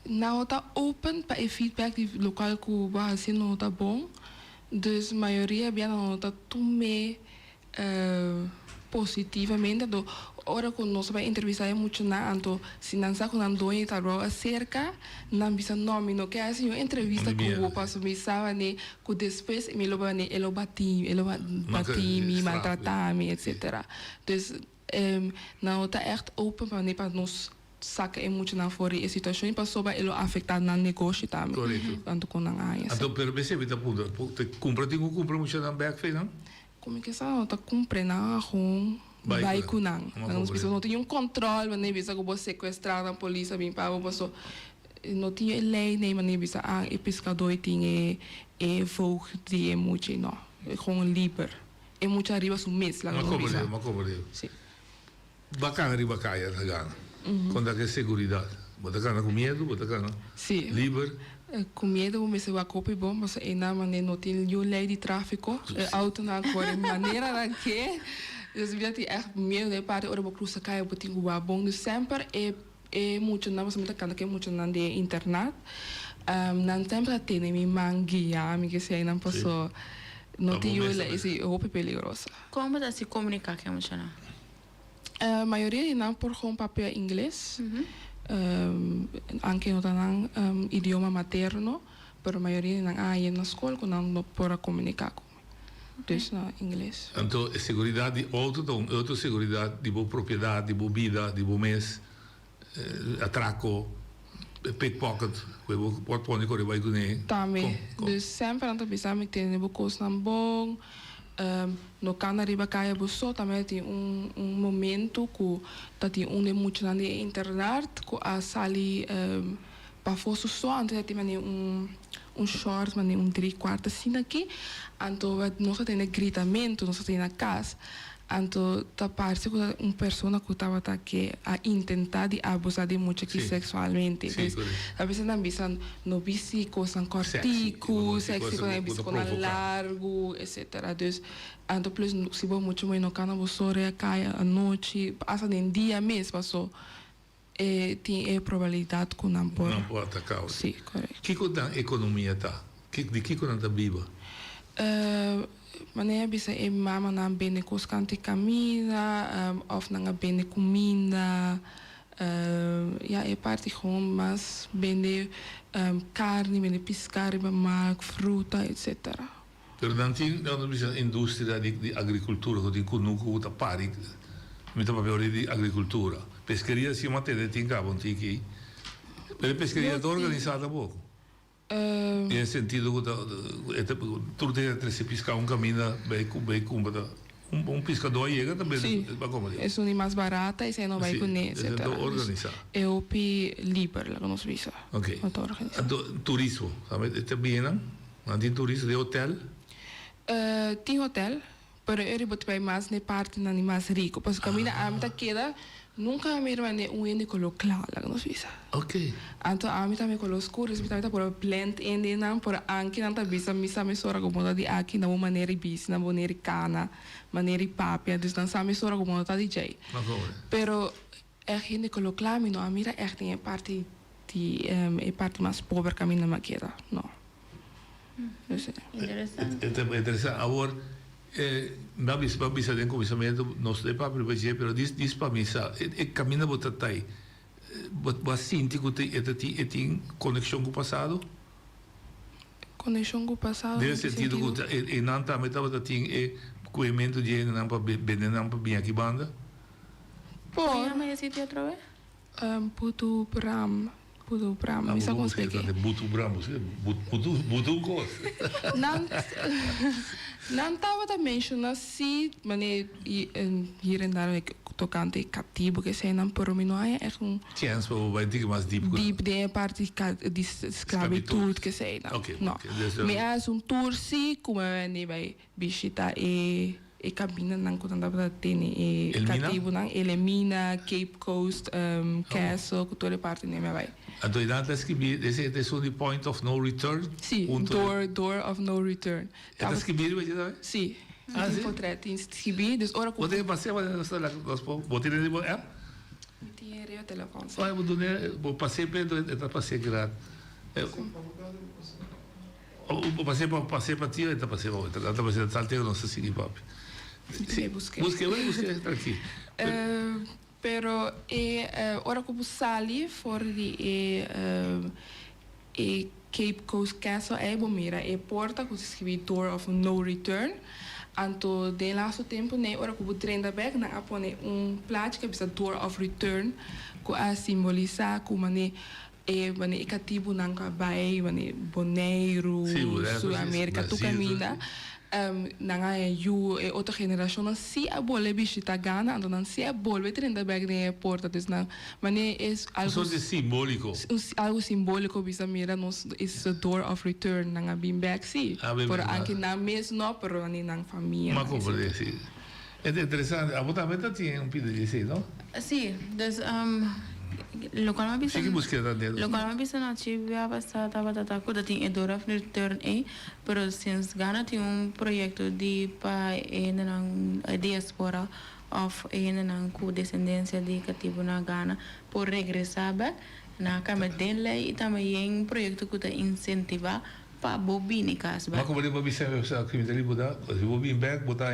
não tá open para feedback de local que vai ser não tá bom dus maioria bem não tá tume positivamente do ora quando nós vai entrevistar é muito na então se não sabe quando dois está acerca não bisa nome não quer assim entrevista com o passo me sabe né que depois me lo bane elo bati me maltratar me etc dus não está echt open para nós saca é muito na fora e a situação passou para ele afetar na negócio também tanto com a área então percebe você tá puta compra muito na back fez não como que essa não tá cumprindo na rum vai com não as pessoas não têm controle mas nem bisa que você sequestrar a polícia bem para você não tinha lei nem mas nem bisa e pescador tinha vogue de muito não com livre é muito arriba su mês lá no bisa mas como sim bacana arriba caia tá gana quando é segurança bota cana com medo bota cana sim livre com medo mas eu acopio bom mas é na maneira não tem lei de tráfico auto na cor maneira que dus via die echt meer de parte ora bokrusa kaya botingu wa bom sempre é muito na você muita cana que muito na de internet não sempre tem me manguia me que sei não passou não tem esse roupa peligrosa como tá se comunicar que é muito na a maioria não por com papel inglês anche não idioma materno pero a maioria não aí na escola não para comunicar dus na inglês. Então, a segurança de outra segurança de boa propriedade, de boa vida, de bom mês, atraco, pickpocket, que pode pôr que vai ganhar. Também. Dus sempre aan het bestaan met de boekos naar bom. No cana riba kaya buso também tem momento que tá tem de muito na internet que a sali para fosse só antes tem short mas 3/4 assim aqui então nós temos gritamento nós temos na casa então tá parece que pessoa que estava aqui a tentar de abusar de muito aqui sexualmente a vezes não bisa no bisi coisa cortico sexy com bisa com largo etc dus então plus se vou muito mais no cana vou só cai à noite passa em dia mesmo passou tem probabilidade que não pode atacar sim correto que a economia tá de que não tá viva maneira bisa mama na bene cos canti camina of na bene comida Ja, é parte gewoon mas vender carne, vender pescar, melk, fruta, etc. Pero não tem a indústria de agricultura, que tem conosco que pari, muito papel de agricultura. Pescaria se mantém, tem cabo, tem que. Mas a pescaria está organizada pouco. Em sentido que tu tem que pescar caminho bem cumpra. Pescador chega também para comer. É uma mais barata e você não vai comer, etc. Então organizar. É o pi liber, lá nos visa. Ok. Turismo, sabe? Também não tem turismo de hotel. Tem hotel, pero eu vou te mais na parte na mais rico, porque caminho a mim queda nunca me rende ende coloclar lá nos visa. Ok. Então a mim também colo escuros, me também por blend ende não por anque não tá visa misa me sora como de aqui na maneira bis, na maneira cana, maneira papia, dus dan sabe sora como tá DJ. Pero a gente coloclar me não a mira echt em parte de é parte mais pobre caminho na queda, não. Interessante. Interessante. Agora, não bisa den começamento nós de papel vai pero diz para mim sa caminha bota tai você sente que tem conexão com o passado. Conexão com o passado. Nesse sentido que não tá metade tem coimento de não para bem não para bem aqui banda. Por chama esse sítio outra vez? Putu Bram. Me sa kung speak. Butu Bram, butu kos. Não estava a mencionar se mané hier en daar tocante cativo que se não por mim não é chance para vai ter mais deep de parte de esclavitud que se não. Mas tour se como nem vai visitar e cabina não quando andava tem cativo não Elimina, Cape Coast, Castle, toda parte nem vai. A doidade é que esse é o point of no return. Sim, door of no return. É que vir vai dizer? Sim. Sim. Portrait inscrever, dus ora como. Você passei nós botar ele é? Tinha o telefone. Olha, vou passei para está passei grátis. Eu passei para ti, está passei para outra. Está passei salteio não sei se papi. Busquei está aqui. Pero ora como sali for de Cape Coast Castle é bomira porta que se escreve Door of No Return. Anto de laatste tempo ne ora como trenda back na apone plaatje que bisa Door of Return que a simboliza como ne bane cativo nanka bai bane Bonaire, Sul-América tu caminha nanga outra geração se a bola visita Ghana então se a bola trenda back na porta dus na mane es algo simbólico algo simbólico bisa mira nos is a door of return nanga bim back si por anche na mes no pero ni nang família mas como sim é interessante a botamento tinha pedido de dizer não sim dus lo cual me avisa na chivia bastante batata que tem Door of Return pero since Ghana tem projeto de para na diaspora of na com descendência de cativo na Ghana por regressar na cama dele e também projeto que incentiva para bobine caso mas como ele bisa a criminalidade se bobine back botar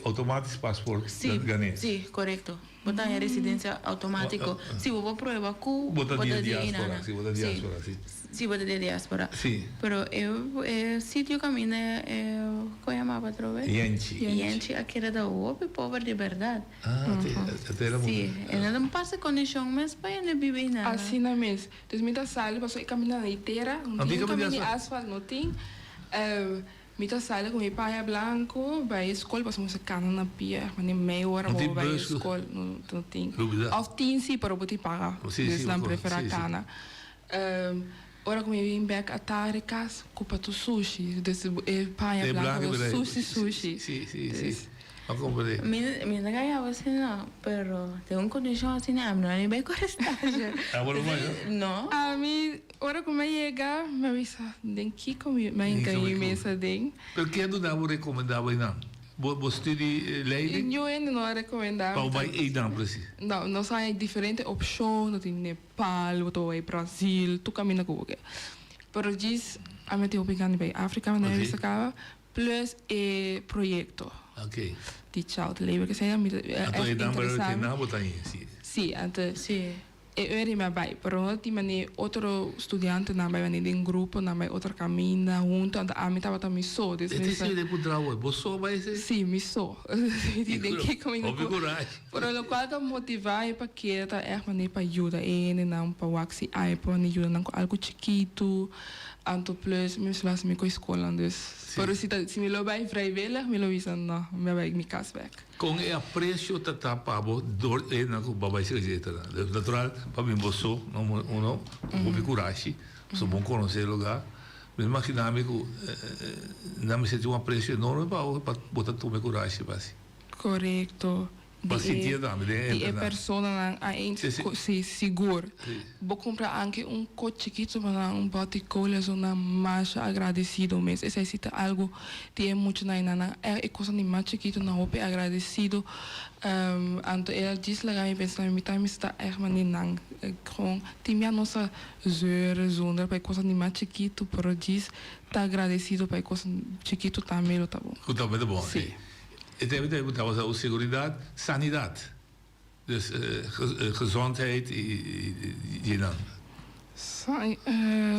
automático passport ganhar sim correto botar a residência automático se vou provar com botar diáspora sim botar diáspora sim pero sítio caminho como chamava outra vez Yanchi aquele da outra pobre de verdade até era sim não passa conexão mas para não viver nada assim na mês dus mita sali passou caminhar na inteira caminho de asfalto não tem mita sala com meu pai branco vai escola passamos a cana na pia mas nem meia hora vou vai escola não tem of teen sim para botar pagar dus não prefere a cana ora como eu vim back a tarde casa culpa do sushi dus pai branco sushi sim a comprei minha ganhava assim não pero tem condição assim não nem bem correstagem agora não a mim ora como chega me avisa den que como me encaminhei mesa den pero que não dá recomendava não você de lei eu ainda não recomendava para vai não precisa não sai diferente opção no tem Nepal ou vai Brasil tu caminha com o que pero diz a mim tem opinião bem África mas não vista acaba plus projeto ok de child labor que seja muito interessante não botar sim sim então sim eu me vai, pero ti mane outro estudante na vai mane em grupo, na vai outro caminho junto, anda a mim tava também só, E ti si vede putra voi, você vai ser? Sim, me só. Ti den que comigo. Houve coragem. Pero lo qual que motivar para que tá é mane para ajuda ele não para waxi ai para mane ajuda não algo chiquito. Anto plus, me slaas me com escola, dus. Pero se me lo vai vrijwillig, me lo visa não, me vai me cas weg. Com o apreço que tá pabo dor e na que babai se jeita. Natural, para mim você, não houve coragem, sou bom conhecer o lugar. Mas imaginar-me que não me senti apreço enorme para botar tudo coragem, basi. Correcto. Para sentir também, die persona si seguro. Vou comprar anche coche chiquito para boticola zona mais agradecido mês. Esse cita algo que é muito na é coisa nem mais chiquito na hope agradecido. Anto ela diz lá me pensa me time está ermani nang com timia nossa zure zonder para coisa nem mais chiquito, pero diz tá agradecido para coisa chiquito também, tá bom. Tá bom, sim. Het hebben we de seguridade, sanidade. Dus gezondheid,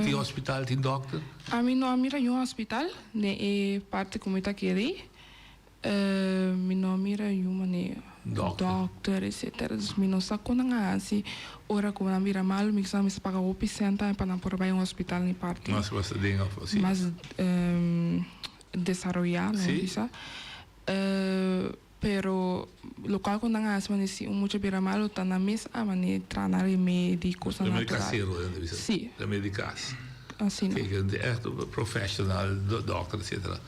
die hospitaal, die dokter. A mim não mira um hospital, né? É parte como está aqui. Me não mira uma né doctor, etc. Me não saco nada assim. Ora como não mira mal, me exame se paga o picenta para não por um hospital nem parte. Mas você tem assim. Mas desarrollado, né? Pero local quando não há assim muito bem malo tá na mesa mane tranar médicos na caseiro sim medicais assim que é echt profissional doctor etc.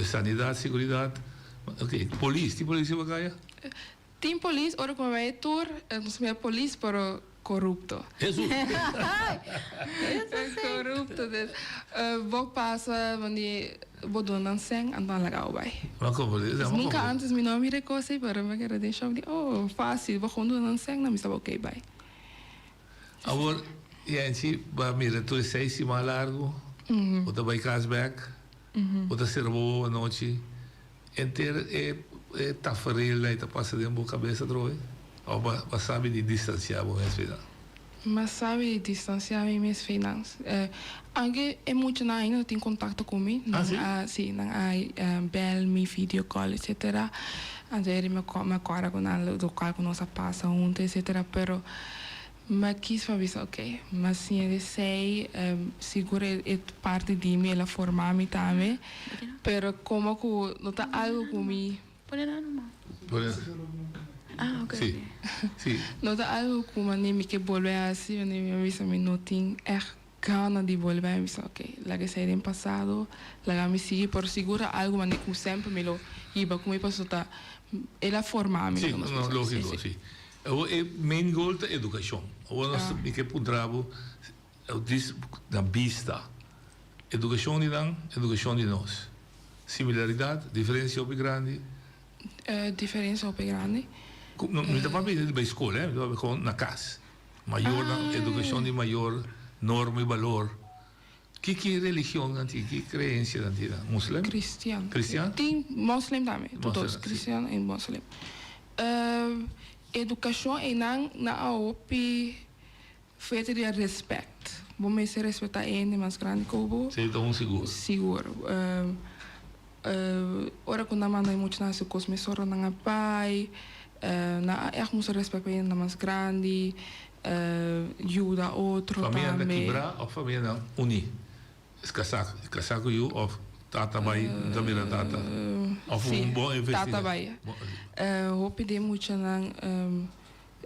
Sanidade, seguridade, ok, polícia vai ganhar. Tem polícia, ora como é tour, não sei é polícia, pero corrupto. Jesus. Corrupto. Vou passar vou donar sangue andar legal vai. Mas como nunca antes me não me reconheci para me querer deixar de fácil vou com donar sangue não me estava ok vai. Agora gente vai me tu 6 semanas largo. Outra vai cashback. Outra servo a noite. Inteiro é tafarela e tá passando em boa cabeça droga. Ou sabe de distanciar o mês final. Mas sabe de distanciar o mês final. Anche é muito na ainda tem contato comigo. Sim, não há bel me video call etc. Ayer me acorda com o local que nós passa ontem etc. Pero mas quis fazer ok. Mas sim de sei seguro é parte de mim ela formar-me também. Pero como que não tá algo comigo. Pode dar não. Ah, ok. Sim. Sim. Não tá algo como nem me que volver assim, nem me avisa me não tem gana de volver, me disse, ok, lá que saí do passado, lá me sigue por segura algo, mas como sempre me lo iba, como eu posso estar, ela formar-me. Sim, não, lógico, sim. O main goal da educação. O nosso que pudravo, diz na vista, educação de nós. Similaridade, diferença bem grande. Diferença bem grande. Não está para ver na escola, com na casa. Maior educação de maior norma e valor. Que religião antiga, que crença antiga? Muslim? Cristiano. Cristiano? Tem muslim também, todos cristiano e muslim. Educação é na OP feita de respeito. Vamos se respeitar ele mais grande que o bo. Sim, então seguro. Seguro. Ora quando a mãe muito nasce com os meus sorros na pai, na é como se respeita ele na mais grande. Ajuda outro família também. Família quebrar ou família não unir? Casar com you ou tata vai também na tata? Ou um bom investimento? Tata vai. Hope de muito não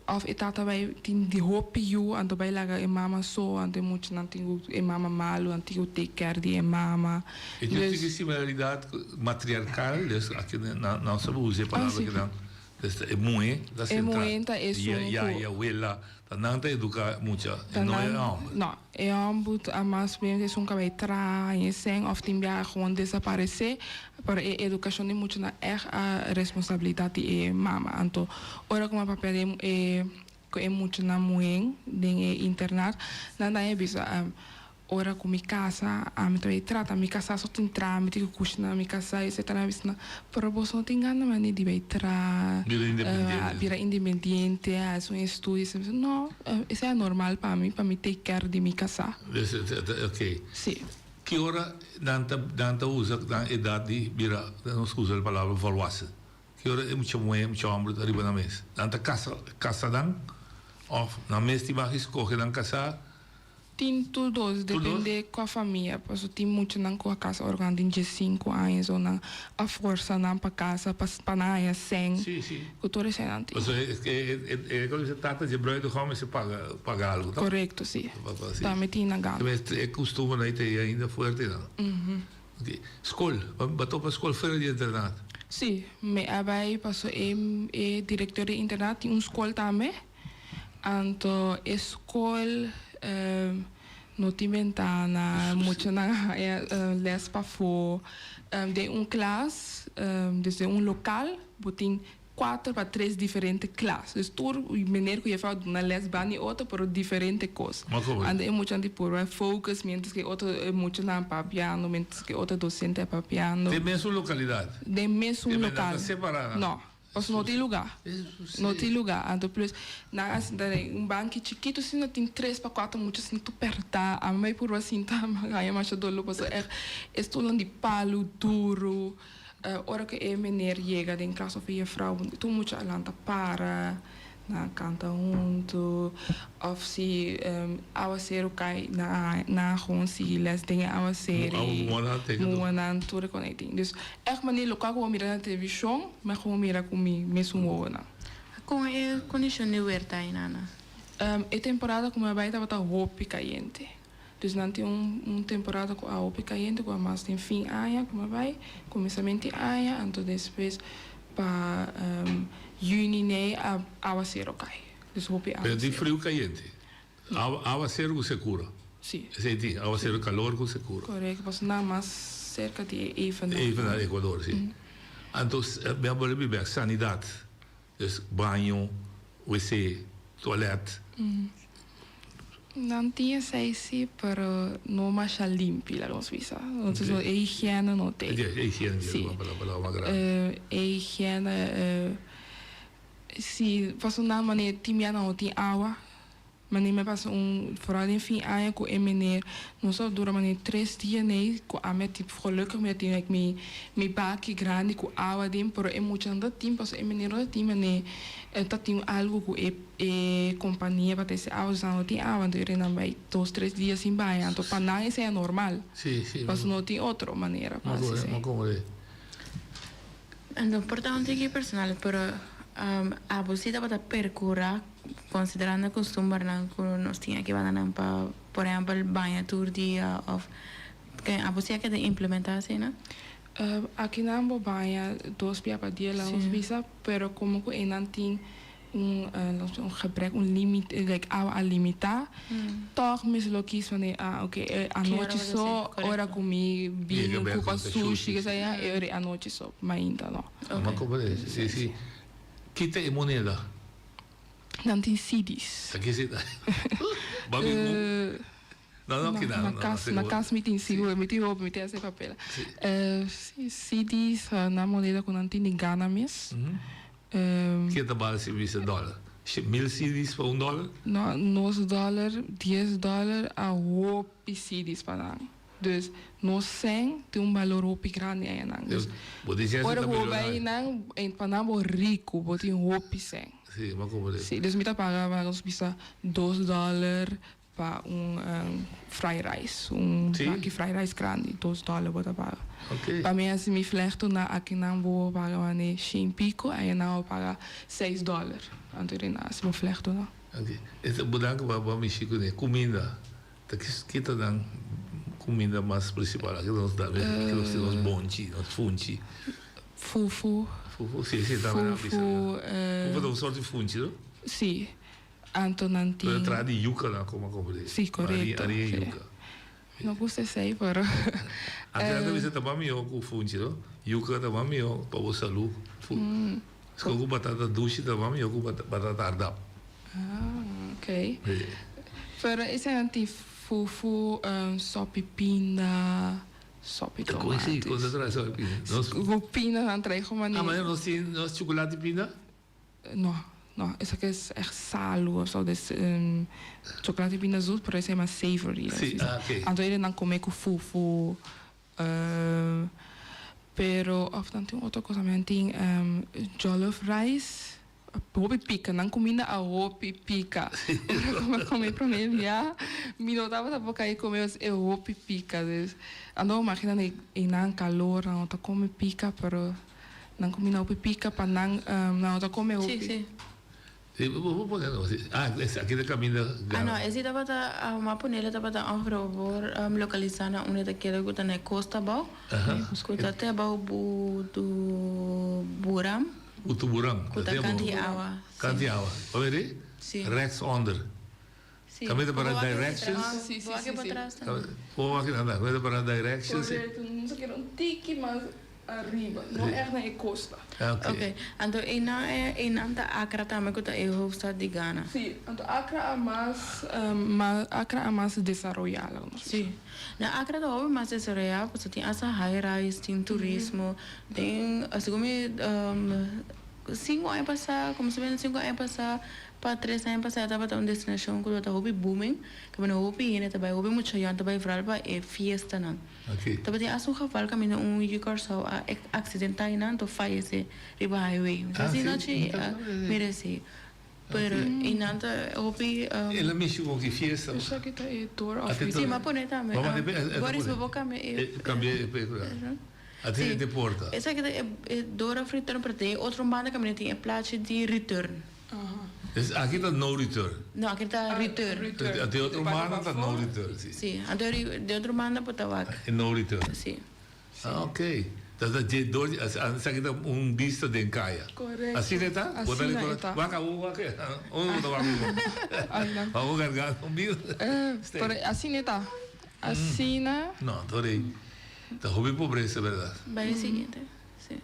of tata vai tem de hope you ando vai lá e mama so ando muito não tem e mama malo antigo take care de mama. E tem que similaridade matriarcal, aqui não sabe usar a palavra que não. É muito da central. É muito e a abuela não te educa muito. Não é ambos. Não, é ambos. A mais bem que são cabelo trai, sem of tem bem gewoon desaparecer. Para a educação de muito na a responsabilidade é mama. Então, ora como a papel é muito na mulher de internar, não é bisa ora com minha casa, a minha trata, minha casa só tem trâmite, que custa minha casa, etc. Pero você não tem gana, mas nem de tra, vira independente, é um estudo, não, isso é normal para mim take care de minha casa. Ok. Sim. Que hora Danta usa na idade vira, não se usa a palavra volwassen. Que hora é muito homem arriba na mesa. Danta casa dan, ou na mesa de barra escorre dan casa. Tem tudo, depende com a família. Porque tem muito não com a casa organizada de 5 anos, ou não, a força não para casa, para não é 100. Sim, sim. Cultura é antes. Quando você trata de brode, como você paga algo, tá? Correto, sim. Também tem na gala. É costume aí ter ainda forte, não? Okay. Escola, batou para a escola fora de internato? Sim, me abai passou diretor de internato, tem escola também. Então, escola não tem ventana, muito na les para fora. De classe, desde local, tem 4 para 3 diferentes classes. Tudo o menino que faz na les bani outra por diferentes coisas. Ande é muito de por focus, mientras que outro é muito na piano, mientras que outro docente é para piano. De mesma localidade? De mesmo local. Separada? Não. Porque não tem lugar. Não tem lugar. Então, plus, banco chiquito, assim, não tem 3 para 4, muito assim, tu apertar. A mãe por assim, tá, mas mais dolo, porque é tudo de palo duro. Ora que é menino chega em casa of je vrouw, tu muito alanta para na canta junto, of se awa ser cai na gewoon se les dingen awa ser moanan tudo connecting. Dus echt manier lokaal gewoon mira na televisão, mas gewoon mira com mesmo moana. Com é condição de huerta aí nana. É temporada como vai estar bota roupa caliente. Dus dan tem temporada com a roupa caliente, com a mais tem fim aia, como vai, começamento aia, então depois para juni né a aguaceiro cai. Dus roupa aia. Mas de frio caliente. Aguaceiro com secura. Sim. Sim, aguaceiro calor com secura. Correto, mas não mais cerca de even no Equador, sim. Então, me abolei bem, sanidade. Dus banho, wc, toilette. Não tinha sim, pero não mais limpo lá nos visa. Então, a higiene não tem. A higiene, sim. A higiene, se fosse uma maneira, tinha não tem água. Mas nem me passa vooral in fim aan com a meneer, não só dura maneira 3 dias nem com a minha tipo gelukkig met die ik me baki grande com água dentro, pero é muito andar tempo, parce a meneer dat time né, tá tem algo com a companhia para ter água, não tem água, então ele não vai 2, 3 dias sem banho, então para nós isso é normal. Sim, sim. Mas não tem outra maneira para fazer. Então, importante que personal, pero a você para percorrer considerando costumbre que nos tinha que van para por exemplo banho todo dia ou que a você que de implementar assim, né? Aqui não banho 2 dias para dia lá nos visa, pero como que não tem gebrek, limite, like a limitar, toch mislo kies van oké, a noite só, ora comi, vinho, culpa sushi, que saia, a noite só, mas ainda não. Mas como é? Sim, sim. Que tem moneda? Não tem CDs. Aqui se dá. Na casa me tem seguro, me tem roupa, me tem esse papel. CDs na moneda que não tem de Ghana mesmo. Que trabalha se visa dólar? 1000 CDs para $1? Não, $9, $10 a roupa CDs para nós. Dus no 100 tem valor roupa grande aí não. Dus ora vou vai não em Panamá rico, vou ter roupa 100. Sim, mas como é? Sim, dus me tá pagando nos bisa $2 para fried rice, pack fried rice grande, $2 vou tá pagar. Okay. Para mim assim me flerto na aqui não vou pagar mané 100 pico, aí não vou pagar $6. Então não, se me flerto não. Okay. Esse budango vai me chico né, comida. Tá que tá dando comida mais principal, que nós dá, que nós bonchi, nós funchi. Fufu. Fufu, sim, tá vendo? Fufu é uma sorte de funchi, não? Sim. Antonanti. Pero trae de yuca lá, como é? Sim, correto. Areia yuca. Não gostei sei, pero. Até você também me com funchi, não? Yuca também me para o saúde. Se com batata doce também me com batata ardap. Ah, ok. Pero esse é fufu, sopi pinda, sopi Como assim? tomates. Quando traz sopa pinda? Vou pinda não trago Ah, maneira. mas não chocolate pinda? Não, essa aqui é echt salo of zo. Dus chocolate pinda zoet, pero esse é mais savory. Sim, ok. Então ele não come com fufu. Pero, of dan tem outra coisa, mas tem jollof rice. Hopi pica, não comida a hopi pica. Como comer para mim, já. Me notava da boca aí comer é hopi pica. Ando imagina em calor, não tá come pica, pero não comida hopi pica para não tá come hopi. Sí. Sí, vou poner assim. Ah, aqui da caminho Ah, no, esse dapat uma panela dapat ang favor localizar na unita kira ko na costa ba. Kuta te ba buram. Utuburang. Kuta Kandiawa. Kandiawa. Ouvir? Sim. Rechts onder. Sim. Caminho para directions. Sim. Vou aqui andar. Caminho para directions. Correto, não sei que um tiki, mas arriba, não é na costa. Okay. Então, em anta Accra também que é hoofdstad de Ghana. Sim, então Accra é mais desarrollada. Sim. Na Accra da houve mais desarrollada, porque tem essa high rise, tem turismo, tem assim como 5 anos passar, como se bem 5 anos passar, para 3 anos passar, estava uma destinação que está houve booming, que não houve ainda, também houve muito cheio, também viral para fiesta não. Okay. Também tem assim geval que minha jukar só acidental não, então falece riba highway. Assim não te merece. Pero inanta houve Ela mexe com que fiesta. Eu sei que está aí door of sim, mas põe também. Agora isso vou cambiar. Cambiei. Até de porta. Essa que é door of return para ter outro banda que tem a placa de return. Aqui está no return. Não, aqui está return. Até outro banda está no return. Sim, até de outro banda para tabaco. No return. Sim. Ah, ok. Dat je door, zeg je dan vista de Caia. Correto. Assim está? Assim está. Waka. Vamos carregar comigo. Assim está. Assim, não, adorei. Tá hobby pobreza, verdade. Vai o seguinte. Sim.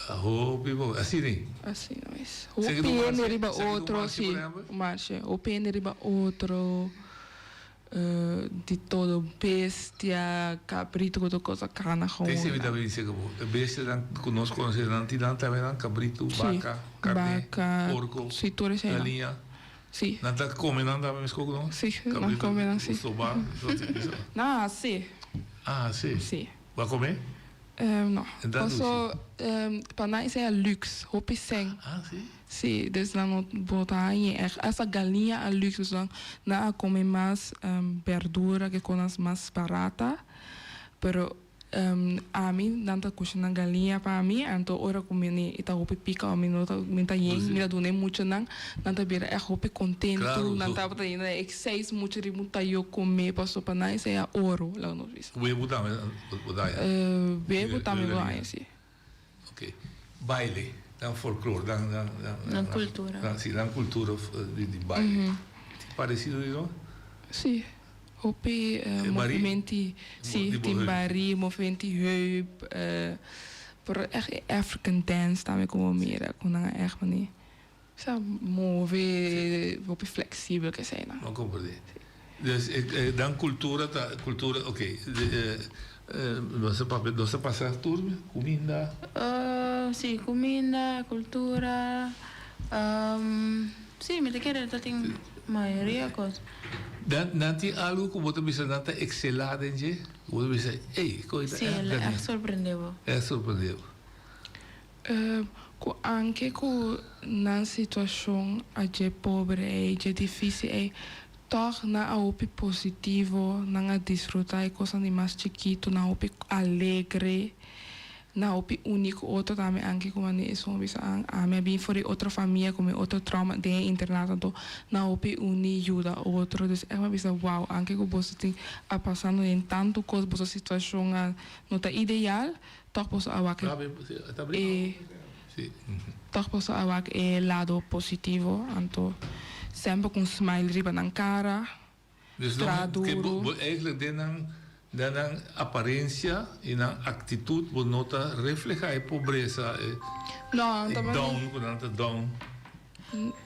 Hobby pobreza. Assim nem. Assim não é. O pene riba outro, sim. Marche. O pene riba outro. De todo bestia, cabrito, toda coisa cana com. Tem sempre também dizer que bestia dan conosco consideran tidan também dan cabrito, vaca, carne, porco, galinha. Sim. Não tá comendo nada mesmo não? Sim, não come não sim. Soba. Não, sim. Ah, sim. Sim. Vai comer? Não. Posso para nós é luxe, hopi sem. Ah, sim. Sim, dus dan botar em essa galinha a luxe, dus dan na come mais verdura que conas mais barata, pero a mim danta cozinhar galinha para mim, então ora come ni ita hopi pica a mim não tá yeng, me dá muito não, danta bira é hopi contento, danta bota ainda é seis muito de muito eu comer passou para nós é ouro lá no visto. Bebo também, bebo também vai sim. Ok, baile. Dan folclore, dan cultura. Dan cultura de baile. Parecido isso? Sim. Hopi movimenti, sim, timbari, movimenti heup, por echt African dance também como mira, com na echt manier. Sa move, hopi flexível que sei na. Não compreendo. Dus dan cultura, ok. Você passa turma, comida? Sim, comida, cultura. Sim, me te quero, tem maioria coisa. Dan tem algo que você bisa nanta excelente, je? Você bisa, coisa. Sim, é surpreendeu. É surpreendeu. Anche na situação a je pobre é difícil é toch na hopi positivo, na desfrutar coisas de mais chiquito, na hopi alegre, na hopi único, outro também anche como ne isso bisa a minha bem for outra família como outro trauma de internato, então na hopi uni ajuda outro, dus é uma bisa wow, anche que você tem a passando em tanto coisa, você situação não tá ideal, toch posso awak toch posso awak lado positivo, então sempre com smile riba na cara, traduro. Eigenlijk dan aparência e na atitude você nota refleja a pobreza, não, down, quando down.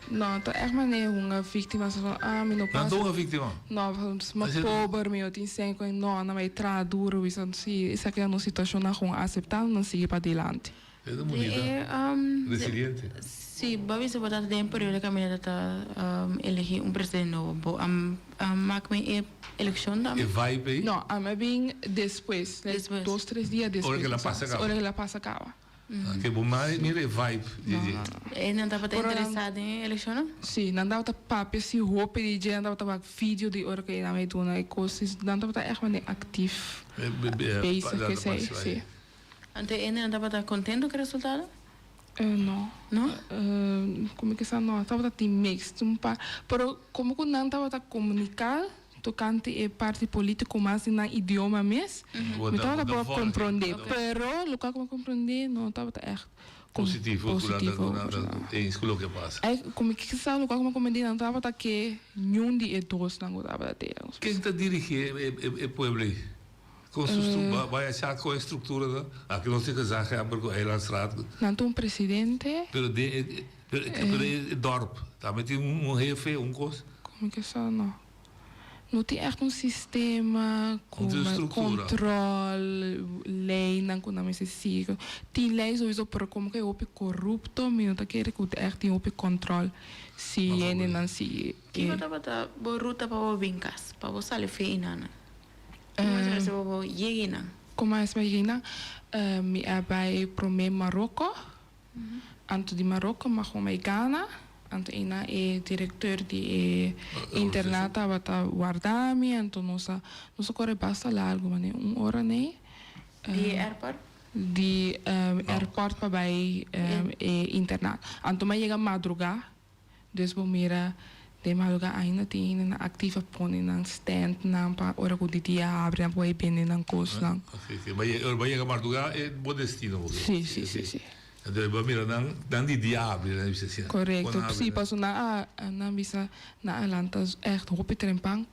No, to echt maar nee, een víctima van mi no Não estou uma vítima. No, mas pobre meu tem sempre no na mai tra duro isso se essa que é uma situação na com aceitar não seguir para adiante. É da bonita. Resiliente. Sí, Bobby se vota de período que a minha data elegir presidente novo. Maak me eleição também. Vibe. No, a mim bem depois, 2, 3 dias depois. Hora que ela passa acaba. Hora que ela passa acaba. Que bom, mas mira vibe. E não estava interessado em eleição? Sim, não dava papel se roupa de dia, não dava vídeo de hora que ela me deu na coisas, não dava echt maar actief. Bezig que sei, sim. Então, ainda não estava contente com o resultado? Não. Não? Como é que é? Não, estava mixed. Pero como que não estava comunicar, tocante é parte político, mas na idioma mesmo, me estava para compreender. Pero, lo que eu compreender, não estava echt positivo. É isso que passa. Como é que é? Lo que eu compreender, não estava que nenhum de dois não estava ter. Quem está dirigindo o povo? Vai achar com a estrutura aqui não se casar porque é lançado. Não tem presidente. Pero dorp, também tem jefe, coisa. Como que é não? Não tem echt sistema com controle, lei, não com nome se siga. Tem leis sowieso para como que é corrupto, mas não tá querendo que echt tem controle. Se ele não se. Que bota ruta para o vincas, para o sair feinana. Como é que Gina? Me abai prome Marocco. Anto de Marocco, mas como é Ghana. Anto ina é diretor de internata bata guardami. Anto nossa corre basta largo, mas hora né? De airport? De airport para vai internato. Anto mas chega madrugada, desbo mira de madrugada ainda tem na ativa põe na stand na para hora que o dia abre na vai bem na coisa não. Vai chegar madrugada é bom destino. Sim. Então vai mirar dan die dia abre né você. Correto. Sim, passo na bisa na Atlanta echt hoop trempang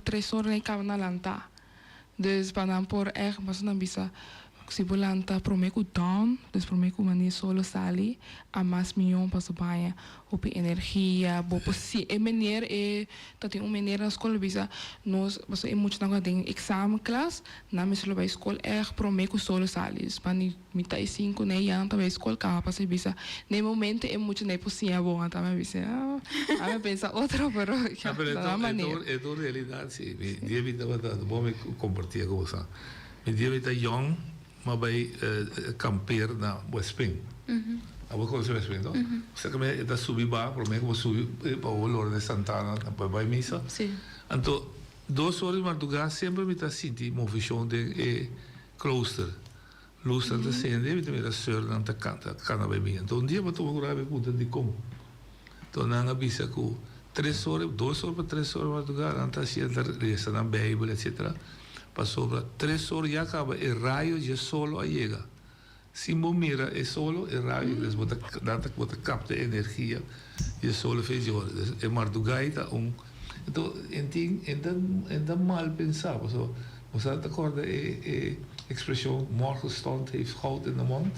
3 horas nem cava na Atlanta. Dus para por echt passo na bisa se volanta promeco down, dus promeco mani solo sali a mais milhão para banha, hopi energia, bopo si é maneira é tá tem maneira na escola bisa nós você é muito na tem exame class na mesma vai escola é promeco solo sali, pani mita 5 nem anta vai escola cá para se bisa nem momento é muito nem possível bom tá mas bisa a me pensa outro pero na maneira é toda realidade sim dia vida vai bom me compartilhar com você me dia vida young maar bij kampeer na Westpring. Abo con Westpring, no? Você que me da subir ba, por mim como subir para o Lorde de Santana, para vai missa. Sim. Então, 2 horas madrugada sempre me tá sentindo movição de klooster. Luz tá sendo, me também da sur na cana bij mim. Então, dia para tomar grave ponto de como. Então, na avisa que 3 horas, 2 horas para 3 horas madrugada, anta sendo reza na Bíblia, etc. Passou para 3 horas e acaba, o raio já solo chega. Se mira, é solo, o raio, eles bota capta energia, e solo fez horas. É madrugada, então, então mal pensar. Você acorda a expressão, morgenstond heeft goud in de mond?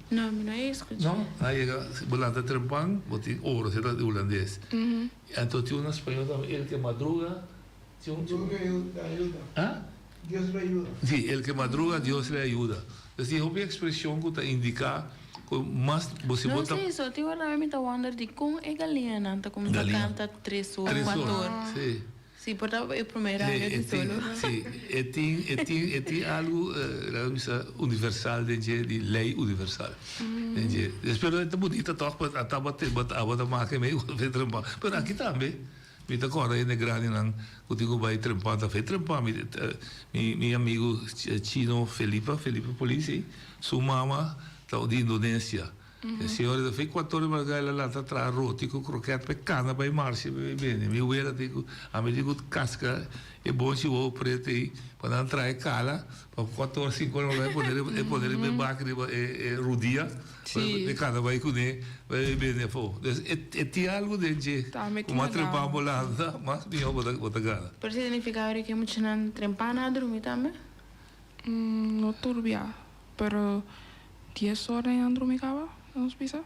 Não, não é isso. Não? Aí bolanta trempang, botin ouro, você tá de holandês. Então, tinha uma espanhol também, ele que madruga, tinha Hã? Dios le ayuda. Sí, el que madruga, Dios le ayuda. Entonces, es una expresión que te indica que más... Não sei isso, eu agora me wonder de como é galinha, não? Como se canta 3 horas, 4 horas. Sim. Sim, porque é a primeira vez solo. Sim, tem algo universal, de lei universal. Espero que é bonita, toch, para maken mee, mas aqui também. Me tá agora aí na grande não, eu digo vai trempar, tá feito trempar, meu amigo chino Felipe polícia, sua mama tá de Indonésia. A senhora da fez 4 horas mas ela lá tá atrás roti com croquete pecana vai marcha bem, meu ela digo, a me digo casca é bom se o preto aí para entrar é cala, para 4 horas 5 horas vai poder me bacre rudia. De cada vai com ele, vai bem né fo. É algo de uma trepa ambulância, mas bem bota gana. Por isso significa que muitos não trempam a dormir também? Não turbia, pero 10 horas em dormir cava, não se pisa.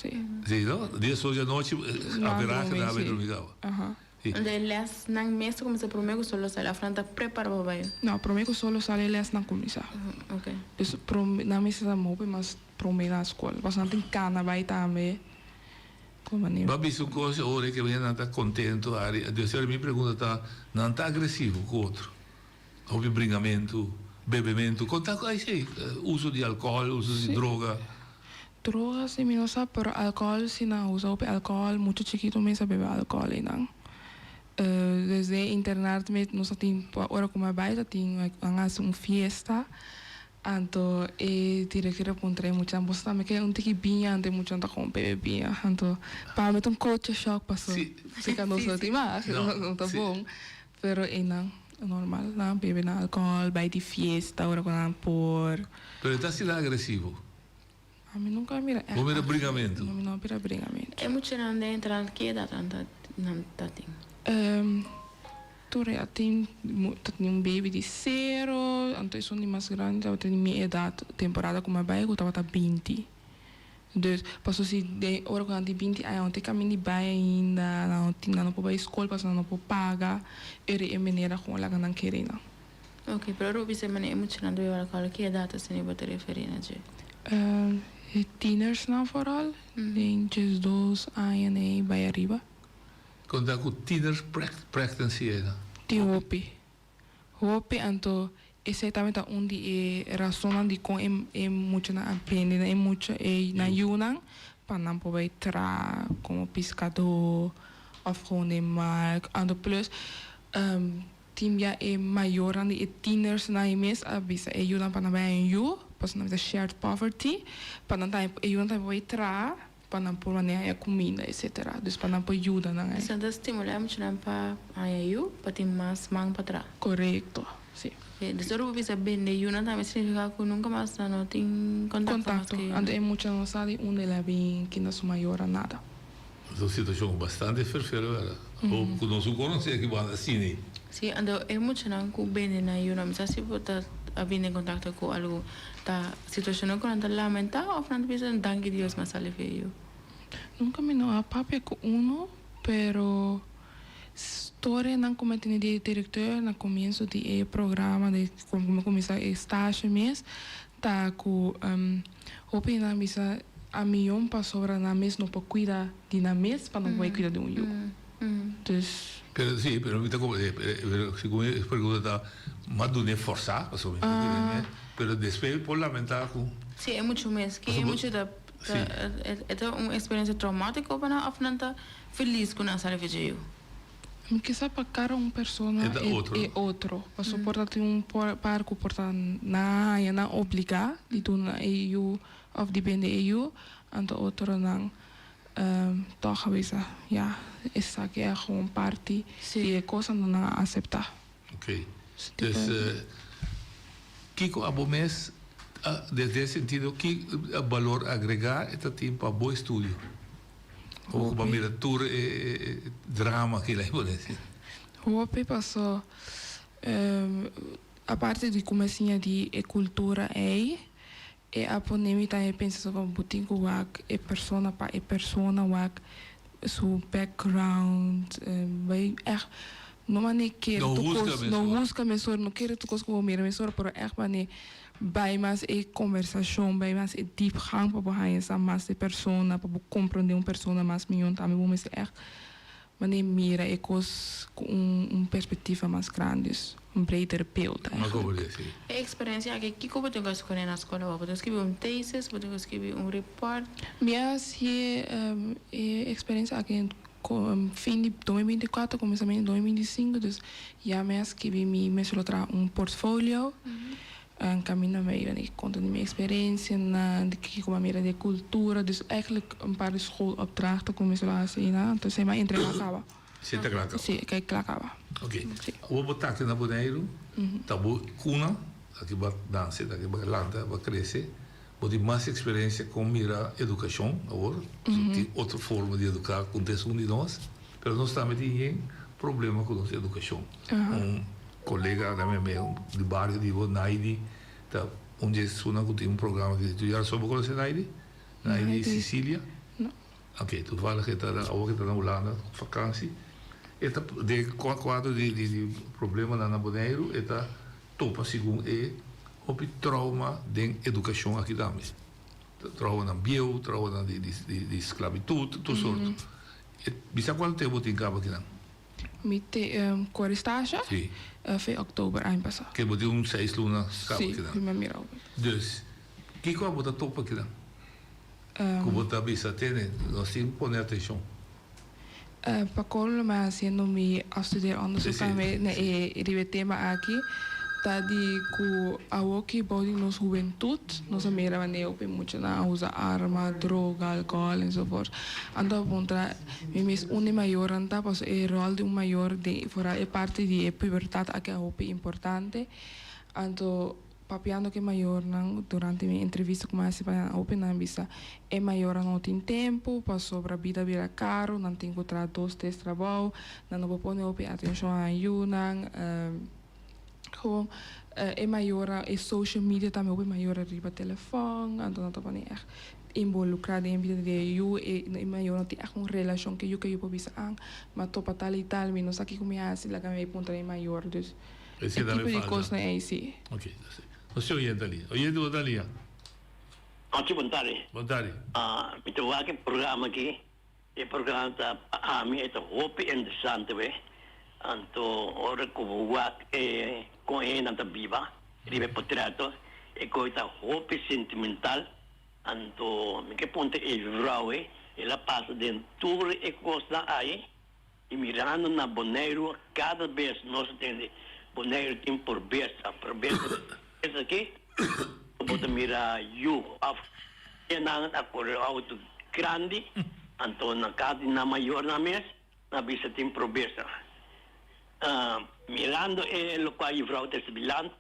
sí. Sí, ¿no? 10 horas de noche, habrá que haber dormido. Ajá. Sí. De les nang mes como se prometo solo sale a frente prepara para baio. Não, prometo solo sale les na comissão. Ok. Dus na mesa da mope, mas prometo na escola. Mas não tem cana vai também. Como nem. Babi, são coisas hoje que não está contente. Deus, a minha pergunta está, não está agressivo com o outro. Houve brigamento, bebimento, contato aí sei, uso de álcool, uso de droga. Drogas e não sabe, pero álcool se não usa álcool, muito chiquito mesmo bebe álcool e não. Desde internet met nós tem hora como a baita tem uma fiesta. Anto diretora puntre muito ambos também que tiki binha ante muito anta com bebê binha anto para meter coach shock passou fica não só tem mais não tá bom pero não normal não bebe na álcool vai de fiesta hora quando por Pero está sendo agressivo. a mim nunca mira Ou mira brigamento. não mira brigamento É muito não de entrar que dá tanta não tá tem. Toen tem baby de 0, então sou mais grande, eu tenho minha idade, temporada como a baia, eu estava 20. Dus passou se de hora quando eu 20, aí eu tenho caminho de baia ainda, não pode ir à escola, passou não pode pagar, é maneira como ela não quer não. Ok, pero Ruby se mane muito não do alcohol que idade se nem pode referir na je. Tieners não vooral, tem 2 anos bij arriba. Quando com tieners practicam Tem hope, então exatamente onde é razão de com é muito na aprende, é muito na Yunnan, para não poder entrar como pescador, ou gewoon in markt. En plus, team ja é maior dan de tieners na mes, avisa é Yunnan para não vai em you, para não vai shared poverty, para não tá Yunnan tá poder entrar. Para não pôr a comida, etc. Dus para não pôr ajuda, não é? Isso é estimular muito não para ayu, para ter mais mão para trás. Correto, sim. Dus eu vou saber de ajuda também significa que nunca mais não tem contato. Ando é muito não sabe onde ela vem, que não sou maior a nada. Uma situação bastante fervorosa. Ou que nós conhecemos que vai assim. Sim, ando é muito não que bem na ajuda, mas se você a vir em contato com algo da situação que não lamenta ou não precisa danke Deus mas sale feio. Nunca me não a papel com uno, pero história não como tinha de diretor no começo de programa de como começar estágio mês tá com opina misa a milhão para sobra na mês não para cuidar de na mês para não vai cuidar de eu. Dus Pero sí, pero me como según es pergunta mas não é forçar, pero depois por lamentar com. Sim, é muito mais que é muito da é uma experiência traumática ou não afnanta feliz com a sala de quizá para cada persona é outro. Para suportar tem par que porta na obrigar de tu na EU of depende EU anto outro não toch avisa ja essa que é gewoon parte e coisa não aceitar. Ok. Dus Kiko Abomés desde esse sentido que valor agregar este tempo a bom estudo. Ou para mirar tour drama que lá pode ser. Hope passou a parte de comecinha de cultura a ponemita pensa sobre botinho wak persona pa persona wak su background vai não mané que não busca mesor não quer tu coisa como mira mesor pero mané vai mais conversação vai mais diepgang para bohar essa mais de persona para compreender persona mais melhor também vamos mané mira coisas com perspectiva mais grandes breder beeld eigenlijk. A experiência que Kiko pode escrever na escola, pode escrever thesis, pode escrever report. Minha experiência que fim de 2024, começamento de 2025, dus já me escrevi me soltar portfólio, caminho meio de conta de minha experiência na de que como maneira de cultura, dus eigenlijk paar schoolopdrachten começou a assim, então se me entregava. Senta claro. Sim, que acaba. Ok. Vou botar aqui na boneiro, tá bom, cuna, aqui vai dançar, aqui vai lanta, vai crescer, vou ter mais experiência com mira educação agora, tem outra forma de educar com texto de nós, mas nós também tem problema com nossa educação. Colega da minha de bairro de Naidi, tá onde é que tem programa que tu já soube conhecer Naidi, Naidi Sicília. Oké, toevallig is dat ook in Holland vakantie. De quadro de problemen naar Bonaire, is dat topa segundo op het trauma de educação aqui também. Trauma na bio, trauma na de esclavitud, tudo sorto. Bisa quanto tempo tem cabo aqui não? Met correstage? Sim. Foi oktober ano passado. Que botou 6 lunas cabo aqui Sim, não? primeiro. Dus, que qual bota topa aqui não? Que bota bisa tem, nós temos que pôr atenção. Para colo, mas sendo me a estudar onderzoek também, né, tema aqui. Tadi ku awoki body nos juventud, nos mira manejo pe mucho na usa arma, droga, alcohol en so forth. Ando contra mi mis une mayor anta pues el rol de un mayor de fuera es parte de pubertad a que es importante. Ando papiando que mayor nang durante mi entrevista como hace para open na visa é maior não tem tempo para sobre a vida vira caro, não tem que encontrar 2-3 trabalho, não vou pôr atenção a ayunan. Gewoon é maior, é social media também é maior arriba telefone, então não tô falando echt involucrado em vida de eu é maior não tem echt uma relação que eu posso pensar mas tô para tal e tal, menos aqui como é assim, lá que me ponto é maior, dus é tipo de coisa é assim. Ok, o senhor oyente ali, oyente o Dalia. Antes boa tarde. Boa tarde. Então aqui programa aqui, o programa tá a mim é muito interessante, ve. Anto ora como wak com nanta viva ribe portrato e coita hope sentimental anto me que ponte rawe ela passa dentro e costa aí e mirando na Bonaire cada vez nós tem Bonaire tem por vez esse aqui pode mirar you of na auto grande anto na casa na maior na mes na bisa tem por vez mirando lo que hay fraude es bilante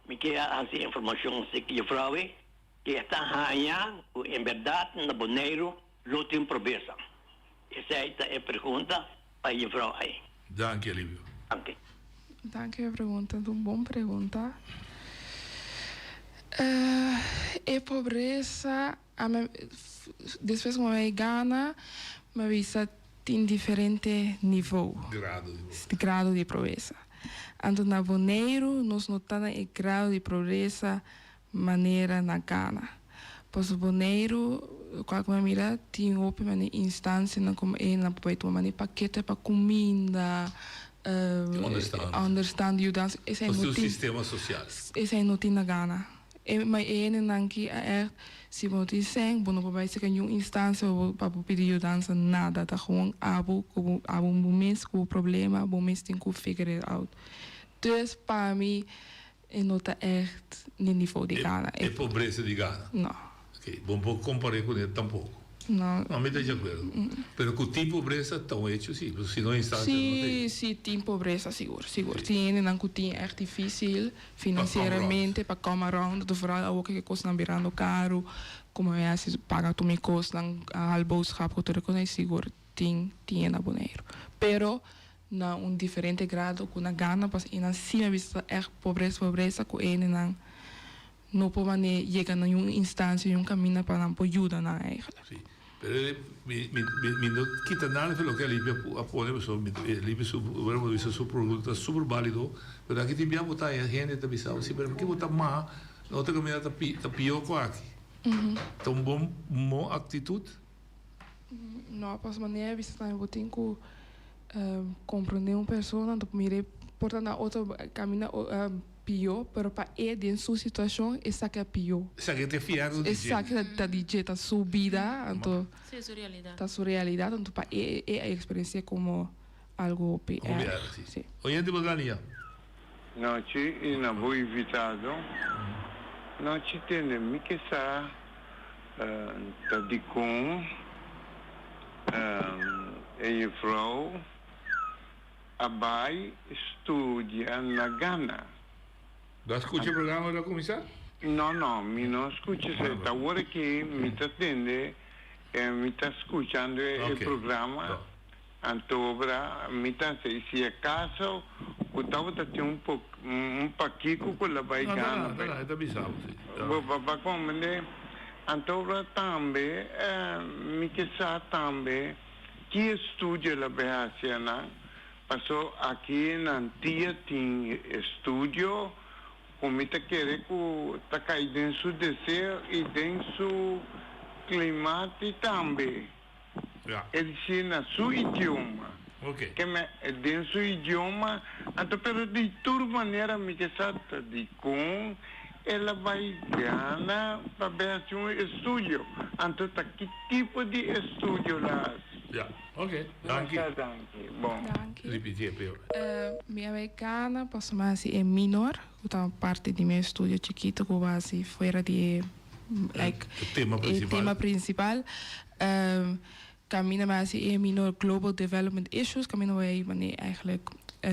me queda así información sé que fraude que está allá en verdad na Bonaire lo tiene pobreza esa es la pregunta para el fraude ahí. Danke Livio. Danke. Danke pergunta, uma boa pergunta. Pobreza depois como é Gana me visa tem diferente nível grado de pobreza. Ando na Bonaire, nós notamos o grau de pobreza maneira na Gana. Pois o Bonaire, qual que mira, tem uma instância como é na poeta, uma paquete para comida, understand you dance. Esse é o sistema social. Esse é não tem na Gana. Mas é não que é se você sem, bom, não vai ser que nenhuma instância para pedir ajuda nada, tá com um mês com problema, bom mês tem que figure out. Dus para mim nota echt no nível de Ghana. É pobreza de Ghana. Não. Ok, bom pouco comparar com ele tampouco. Não. Não me dá de acordo. Pero com tipo pobreza tão hecho sim, se não instância não tem. Sim, tem pobreza seguro. Tem não que tem é difícil financeiramente para come around, do vooral ook que costa não virando caro, como é assim paga tu me costa al boodschap que tu reconhece seguro tem na Bonaire. Pero na diferente grado com na Ghana, pas in cima vista é pobreza com ele não pode chegar a nenhuma instância, caminho para não poder ajudar na eigenlijk. Sim. Pero mi no quita nada de lo que Libia pone, Libia su producto es súper válido, pero aquí te enviamos botar a gente te avisaba, sí, pero que botar más, no te comida ta pior com aqui. Então bom atitude. Não, pas maneira vista também eu tenho que compreender uma pessoa, então mire porta na outra caminho pior, pero para ele em sua situação essa que é pior. Essa que te fiado de essa que tá de jeito subida, então sim, sua realidade. Tá sua realidade, então para ele a experiência como algo pior. Sim. Oyente Bogalia. Não, ci ina voi invitato. Não ci tende mi che sa tá de com e vrouw abai studia na Ghana. ¿No escucha el programa de la comisión? No, mi no escucha. Esta hora que mi te atende, mi está escuchando el programa. Antobra, mi está, si acaso, usted tiene un paquito con la baigana. No, está avisado, sí. Va como Antobra também, me que sa também, que estúdio la behaciana, passou aqui na tia tem estúdio, como te querer que tá caindo dentro do desejo e dentro clima também. Ele ensina seu idioma. Okay. Que me dentro do idioma, então pero de toda maneira me que sa de com ela vai ganhar para ver um estúdio. Então, que tipo de estúdio lá? Ja, ok. Danke. Bom. Repetir, Pedro. Minha americana, posso mais é minor, então parte de meu estúdio chiquito, que vai fora de like, o tema principal. Camina mais é minor global development issues, camina vai eigenlijk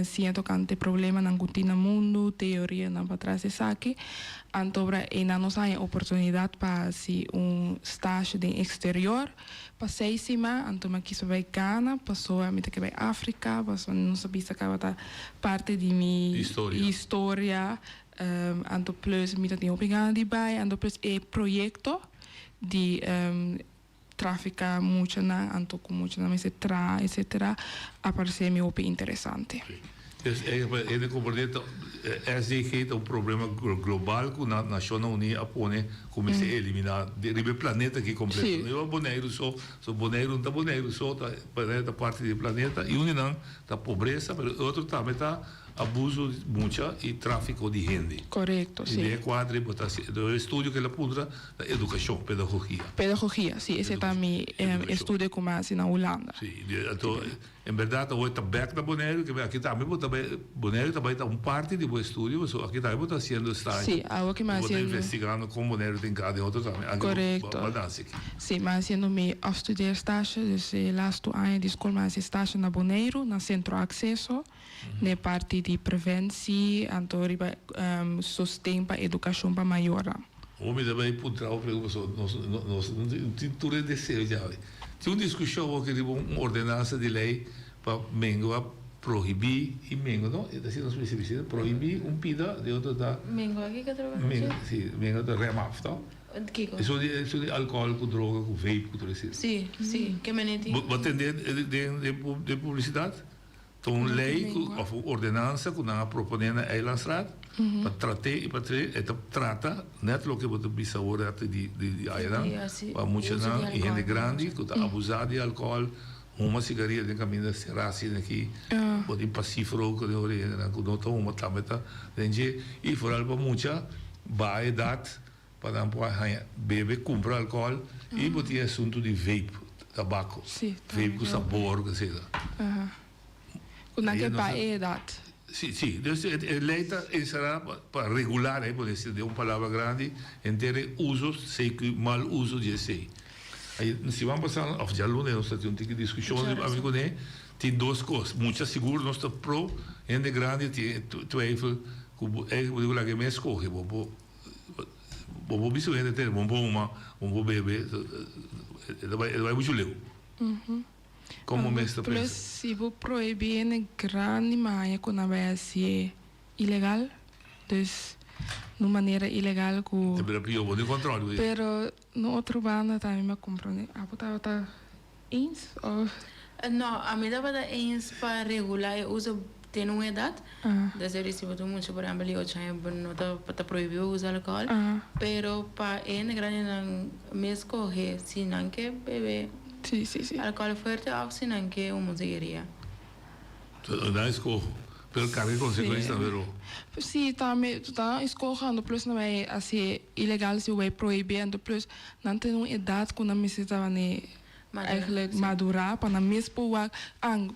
siento que ante problema na gutina mundo, teoria na para trás dessa aqui, antobra e na nossa oportunidade para se estágio de exterior, passei cima, antoma aqui sobre Ghana, passou a mim que vai África, passou não sabia se acaba parte de minha história, anto plus mim tem opinião de bai, anto plus é projeto de tráfica muito na anto com muito na mesa etc. aparece me op interessante. Dus eigenlijk in de component SDG é problema global que a Nações Unidas apone como se eliminar do planeta que completo. Eu boneiro só boneiro não boneiro só planeta parte do planeta e não da pobreza, mas outro também tá abuso muito e tráfico de gente. Correto, sim. E é quadro do estudo que ela pudra da educação, pedagogia. Pedagogia, sim, esse também é estudo como assim na Holanda. Sim, então em verdade hoje está back da Bonaire, que aqui também Bonaire também está parte do estudo, mas aqui também está sendo estágio. Sim, algo que mais sendo investigando como Bonaire tem cada outro também. Correto. Sim, mas sendo me afstudeer estágio, dus laatste ano de escola mais estágio na Bonaire, na centro acesso, na parte de prevenção, antori sustém para educação para maior. O me também putra o preocupação, nós tudo é desejo já. Tinha uma discussão que tipo ordenança de lei para mengo a proibir e mengo não, é assim não especifica proibir pida de outro da mengo aqui que trabalha. Mengo, sim, mengo da remaf, tá? Isso de álcool com droga, com vape, com tudo isso. Sim, sim, que menete. Batender de publicidade. Então, lei, ordenança, que não proponendo a Eilandstraat, para tratar e para tratar, net lo que você precisa agora de Eiland, para muitos não, e gente grande, que está abusado de álcool, uma cigarette de caminho de serrasse aqui, pode pacífico, que não está uma tableta, e fora para muita, vai idade, para não beber, comprar álcool, e pode ter assunto de vape, tabaco, vape com sabor, que seja. Kuna que para edad. Sí, entonces la ley será para regular, por decir de una palabra grande, entre usos, sei que mal uso de esse. Se vamos passar a já lunes, nós temos uma discussão, amigo, né? Tem duas coisas. Muitas seguro nós estamos pro, gente grande tem twijfel, eu digo lá que me escolhe, vou bicho gente ter, vou beber, ele vai muito leu. Como mestre pensa? Se você proibir em grande maneira quando vai ser ilegal, então, de maneira ilegal que... Pero pior de controle. Pero no outro banda também me compreende. Ah, você está eens? Não, a mim dá para eens para regular o uso de uma idade. Desde que se você muito por exemplo, 8 anos, não está proibido usar álcool. Pero para em grande não me escolhe, se não quer beber. Sí, sí, sí. Alcohol fuerte oxina que uma cigarrilha. Não escorro. Pelo cargo consequência, pero. Sim, tá escorrendo, plus não é assim ilegal se vai proibir, plus não tem uma idade quando me se estava né eigenlijk madurar para mesmo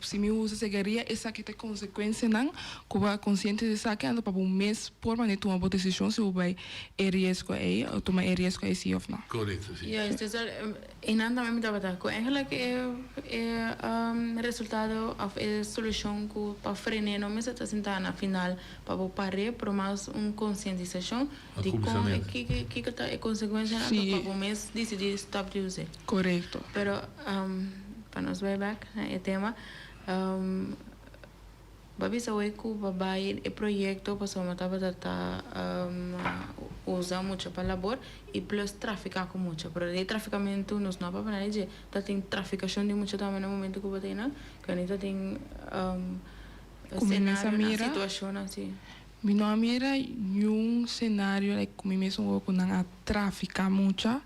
se me usa cigarrilha essa que tem consequência não que consciente de isso que anda para um mês por maneira tomar boa decisão se vai risco aí ou tomar risco aí sim ou não. Correto, sim. Ja, dus en dan me dat betekent eigenlijk resultado of solução que para frenar não mesmo está sentado na final para parar por mais conscientização de como que está a consequência para o mês decidir stop de usar. Correto. Pero para nós vai back no tema Babi sa way ko babay e proyecto pa sa mata batata usa mucho para labor e plus traficar com mucho, pero de traficamento nos não para nada de tá tem traficação de mucho também no momento que batei na que ainda tem cenário na situação assim. Mi não mira cenário like como mesmo com a traficar mucha,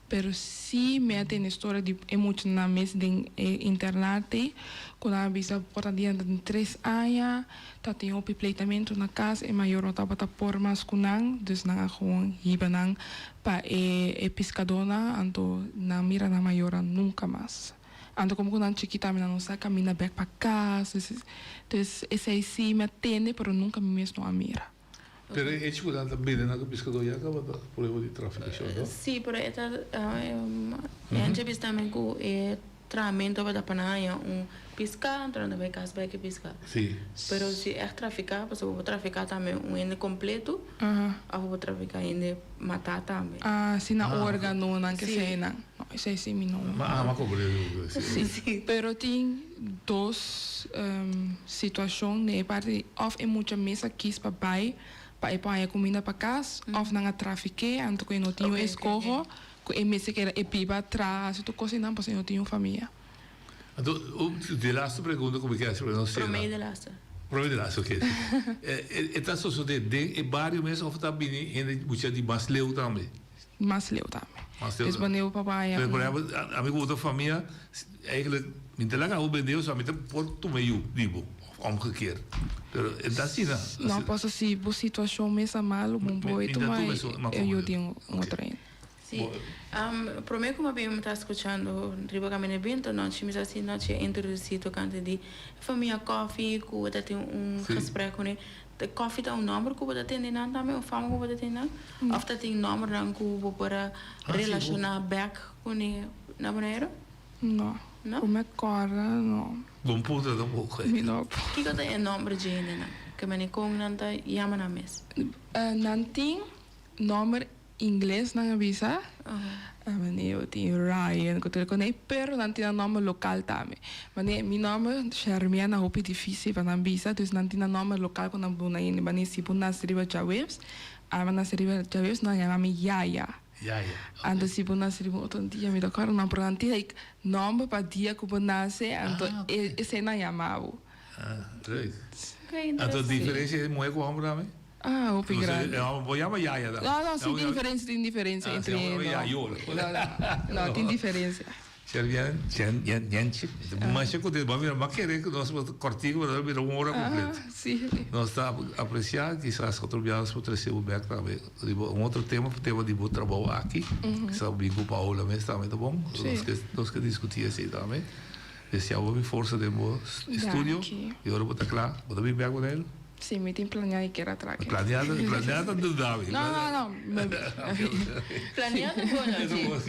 pero sí me tem história de muito na mesa de internet, quando a visa por adiante de 3 anos, tá tem o pleitamento na casa e maior não tá para por mais kunang, dus na gewoon hibanang pa pescadona, anto na mira na maior nunca mais. Ando como quando chiquita me não sabe caminhar back para casa, dus esse aí sim me atende, pero nunca me mesmo a mira. Pero é tipo da bem na pescador já acaba por aí de tráfico, não? Sim, por aí tá gente vista também com treinamento para panaya pescar, entrando bem casa bem que pescar. Sim. Pero se é traficar, você pode traficar também ende completo, pode traficar ende matar também. Se na órgão não que sei não. Isso aí sim não. Mas cobre. Sim. Pero tem duas situações, né? Parte of é muita mesa quis para pai, para ir comida para casa, of não trafique, anto que não tinha escorro. E mesa que era pipa atrás, se tu cozinhar, porque não tinha família. Então, de laatste pergunta como que é? Promeio de laatste. Promeio de laatste, ok. Está só de e vários meses of tá bem ainda muito de mais leu também. Mais leu também. Is wanneer papai. Por exemplo, amigo outra família, eigenlijk niet lang al ben Deus, maar por tu meio, digo, omgekeerd. Pero é assim, né? Não posso se a situação mesmo mal, um boi, tu mas eu tenho treino. Sí. Por mí, como me está escuchando, riba camino evento, noche, me assim, noche introduzido cante de família coffee, que eu tenho gesprek com ele. De coffee tem número que eu tenho não também, o fama que eu tenho não. Of tem número não que eu para relacionar back com ele na maneira? Não. Não? Como é corda, não. Bom ponto da boca. Que que tem número de ele não? Que me com não tá chama na mesa. Não tem número inglês na visa. Eu tenho Ryan, que eu conheço, pero não tem nome local também. Mas meu nome Shermiana é difícil para não visa, então não tem nome local quando eu vou na Índia. Mas se eu nasci riba Jawebs, na riba Jawebs não chama Yaya. Yaya. Então se eu nasci riba outro dia, me dá caro não, porque não tem nome para dia que eu nasci, então esse não chamava. Right. Então a diferença é muito grande também. O grande. Vou chamar Yaya. Não, sim, tem diferença entre não, tem diferença. Mas eu continuo, mas querer que nós cortinho para ver uma hora completa. Sim. Nós está a apreciar, quizás outro dia nós podemos ter o back também. Um outro tema de bom trabalho aqui, que sabe com Paola mesmo também, tá bom? Nós que discutir assim também. Esse é o força do estúdio. E agora vou estar claro, vou dar back com ele. Sim, me tem planeado que era atrás. Planeado não dá. Não. Planeado é bom,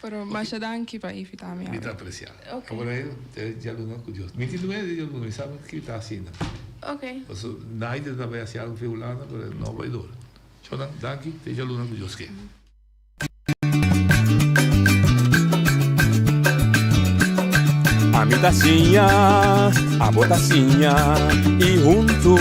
Pero mas danke para evitar me. Muito apreciado. Agora já não curioso. Me entendo bem, eu não sabe o que está assim. Ok. Então, nada também assim algo violando, mas não vai dor. Então, danke, já não curioso que. A mi tacinha, a botacinha e junto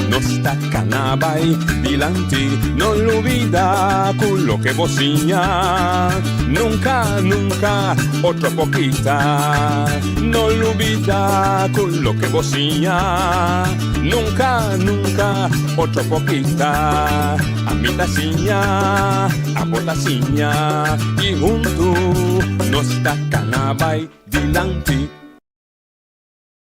nos tacanabay bilante, no olvida con lo que bocinha, nunca otro poquita, no olvida con lo que bocinha, nunca otro poquita, a mi tacinha, a botacinha y junto nos tacanabay bilante.